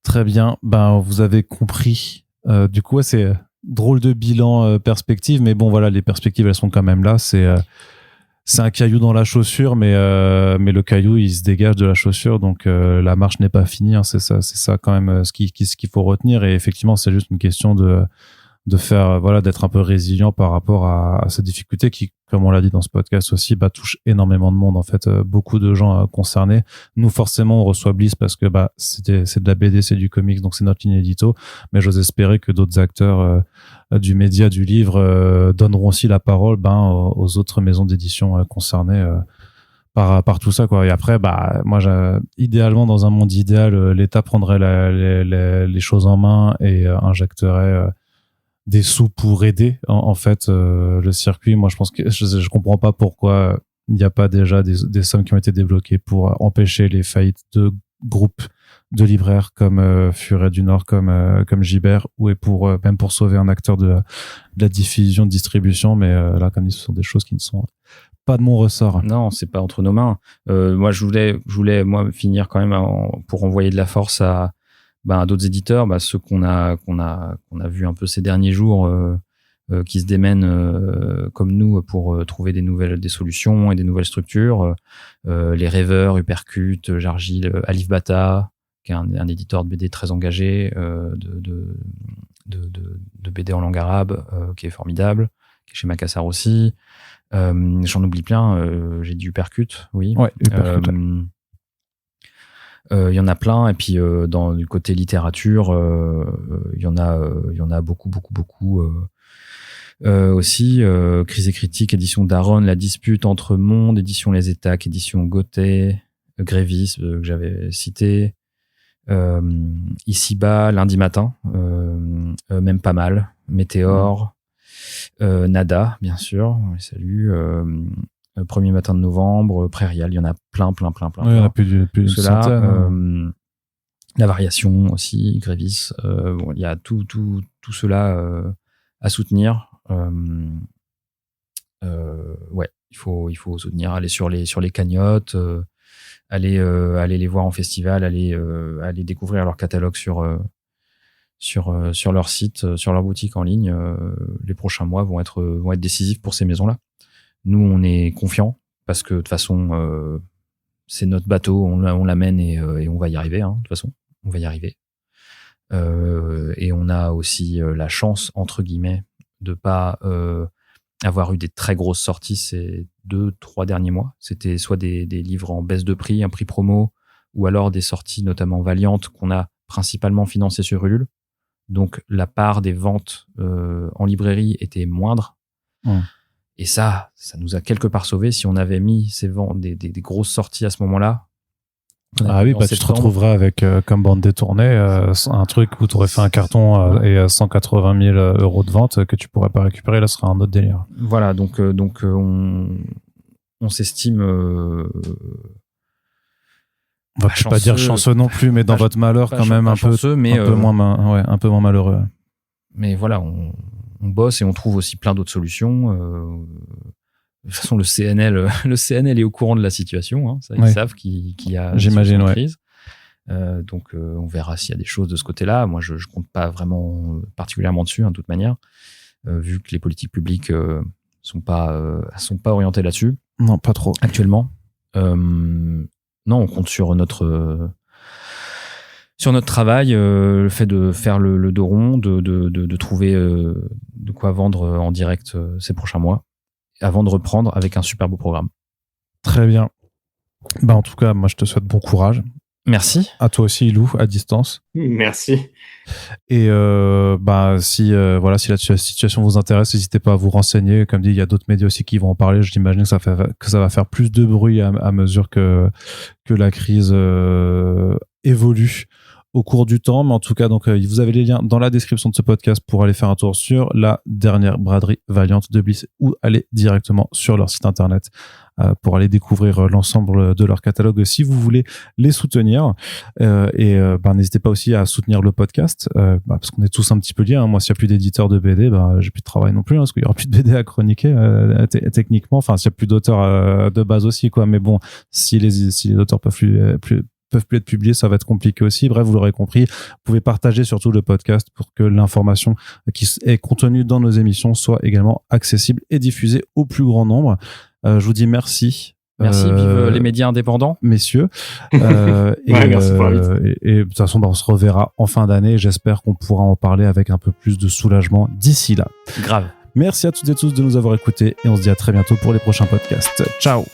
Très bien. Vous avez compris. Du coup, c'est drôle de bilan perspective, mais bon, voilà, les perspectives, elles sont quand même là. C'est un caillou dans la chaussure, mais le caillou, il se dégage de la chaussure, donc la marche n'est pas finie. Hein, c'est ça quand même ce qu'il faut retenir. Et effectivement, c'est juste une question de faire, d'être un peu résilient par rapport à ces difficultés qui, comme on l'a dit dans ce podcast aussi, touchent énormément de monde, en fait, beaucoup de gens concernés. Nous, forcément, on reçoit Bliss parce que c'est de la BD, c'est du comics, donc c'est notre ligne édito, mais j'ose espérer que d'autres acteurs du média, du livre, donneront aussi la parole aux autres maisons d'édition concernées par tout ça, quoi. Et après, moi, idéalement, dans un monde idéal, l'État prendrait les choses en main et injecterait des sous pour aider en fait le circuit. Moi, je pense que je comprends pas pourquoi il n'y a pas déjà des sommes qui ont été débloquées pour empêcher les faillites de groupes de libraires comme Furet du Nord, comme Gibert, ou même pour sauver un acteur de la diffusion, de distribution. Mais là, comme dit, ce sont des choses qui ne sont pas de mon ressort. Non, c'est pas entre nos mains. Moi, je voulais moi finir quand même pour envoyer de la force à d'autres éditeurs, ceux qu'on a vu un peu ces derniers jours, qui se démènent comme nous pour trouver des solutions et des nouvelles structures. Les Rêveurs, Uppercut, Jargil, Alif Bata, qui est un éditeur de BD très engagé, de BD en langue arabe, qui est formidable, qui est chez Macassar aussi. J'en oublie plein. J'ai dit Uppercut, oui. Ouais, Uppercut. Il y en a plein, et puis du côté littérature, il y en a beaucoup aussi. Crise et critique, édition Daron, La dispute entre Monde, édition Les Étacs, édition Gauthier, Grévis, que j'avais cité, Ici-bas, Lundi matin, même pas mal, Météore, Nada, bien sûr, on les salue, Premier matin de novembre, Prairial, il y en a plein. Oui, il y en a plus de centaines. La variation aussi, Grévis. Il y a tout cela à soutenir. Il faut soutenir, aller sur les cagnottes, aller les voir en festival, aller découvrir leur catalogue sur leur site, sur leur boutique en ligne. Les prochains mois vont être décisifs pour ces maisons-là. Nous, on est confiants parce que de toute façon, c'est notre bateau, on l'amène et on va y arriver. Hein, de toute façon, on va y arriver. Et on a aussi la chance, entre guillemets, de pas avoir eu des très grosses sorties ces 2-3 derniers mois. C'était soit des livres en baisse de prix, un prix promo, ou alors des sorties notamment Valiant qu'on a principalement financées sur Ulule. Donc la part des ventes en librairie était moindre. Et ça nous a quelque part sauvés. Si on avait mis ces ventes, des grosses sorties à ce moment-là. Ah oui, tu te retrouveras avec, comme bande détournée, un truc où tu aurais fait un carton et 180 000 euros de vente que tu pourrais pas récupérer. Là, ce sera un autre délire. Voilà, donc on s'estime. On va peut-être pas dire chanceux non plus, mais dans votre malheur, quand même un peu moins malheureux. Mais voilà, on bosse et on trouve aussi plein d'autres solutions. De toute façon, le CNL est au courant de la situation. Hein, ça, ils savent qu'il y a une crise. Donc, on verra s'il y a des choses de ce côté-là. Moi, je compte pas vraiment particulièrement dessus, de toute manière, vu que les politiques publiques sont pas orientées là-dessus. Non, pas trop. Actuellement. Non, on compte sur notre sur notre travail, le fait de faire le dos rond, de trouver de quoi vendre en direct ces prochains mois, avant de reprendre avec un super beau programme. Très bien. En tout cas, moi, je te souhaite bon courage. Merci. À toi aussi, Ilou, à distance. Merci. Et si la situation vous intéresse, n'hésitez pas à vous renseigner. Comme dit, il y a d'autres médias aussi qui vont en parler. J'imagine que ça va faire plus de bruit à mesure que la crise évolue au cours du temps. Mais en tout cas, donc, vous avez les liens dans la description de ce podcast pour aller faire un tour sur la dernière braderie Valiant de Bliss ou aller directement sur leur site internet pour aller découvrir l'ensemble de leur catalogue si vous voulez les soutenir. N'hésitez pas aussi à soutenir le podcast parce qu'on est tous un petit peu liés. Moi, s'il n'y a plus d'éditeurs de BD, j'ai plus de travail non plus parce qu'il n'y aura plus de BD à chroniquer techniquement. Enfin, s'il n'y a plus d'auteurs de base aussi, quoi. Mais bon, si les auteurs peuvent plus être publiés, ça va être compliqué aussi. Bref, vous l'aurez compris, vous pouvez partager surtout le podcast pour que l'information qui est contenue dans nos émissions soit également accessible et diffusée au plus grand nombre. Je vous dis merci. Merci, vive les médias indépendants. Messieurs. Merci pour l'invite. Et de toute façon, on se reverra en fin d'année. J'espère qu'on pourra en parler avec un peu plus de soulagement d'ici là. Grave. Merci à toutes et tous de nous avoir écoutés et on se dit à très bientôt pour les prochains podcasts. Ciao.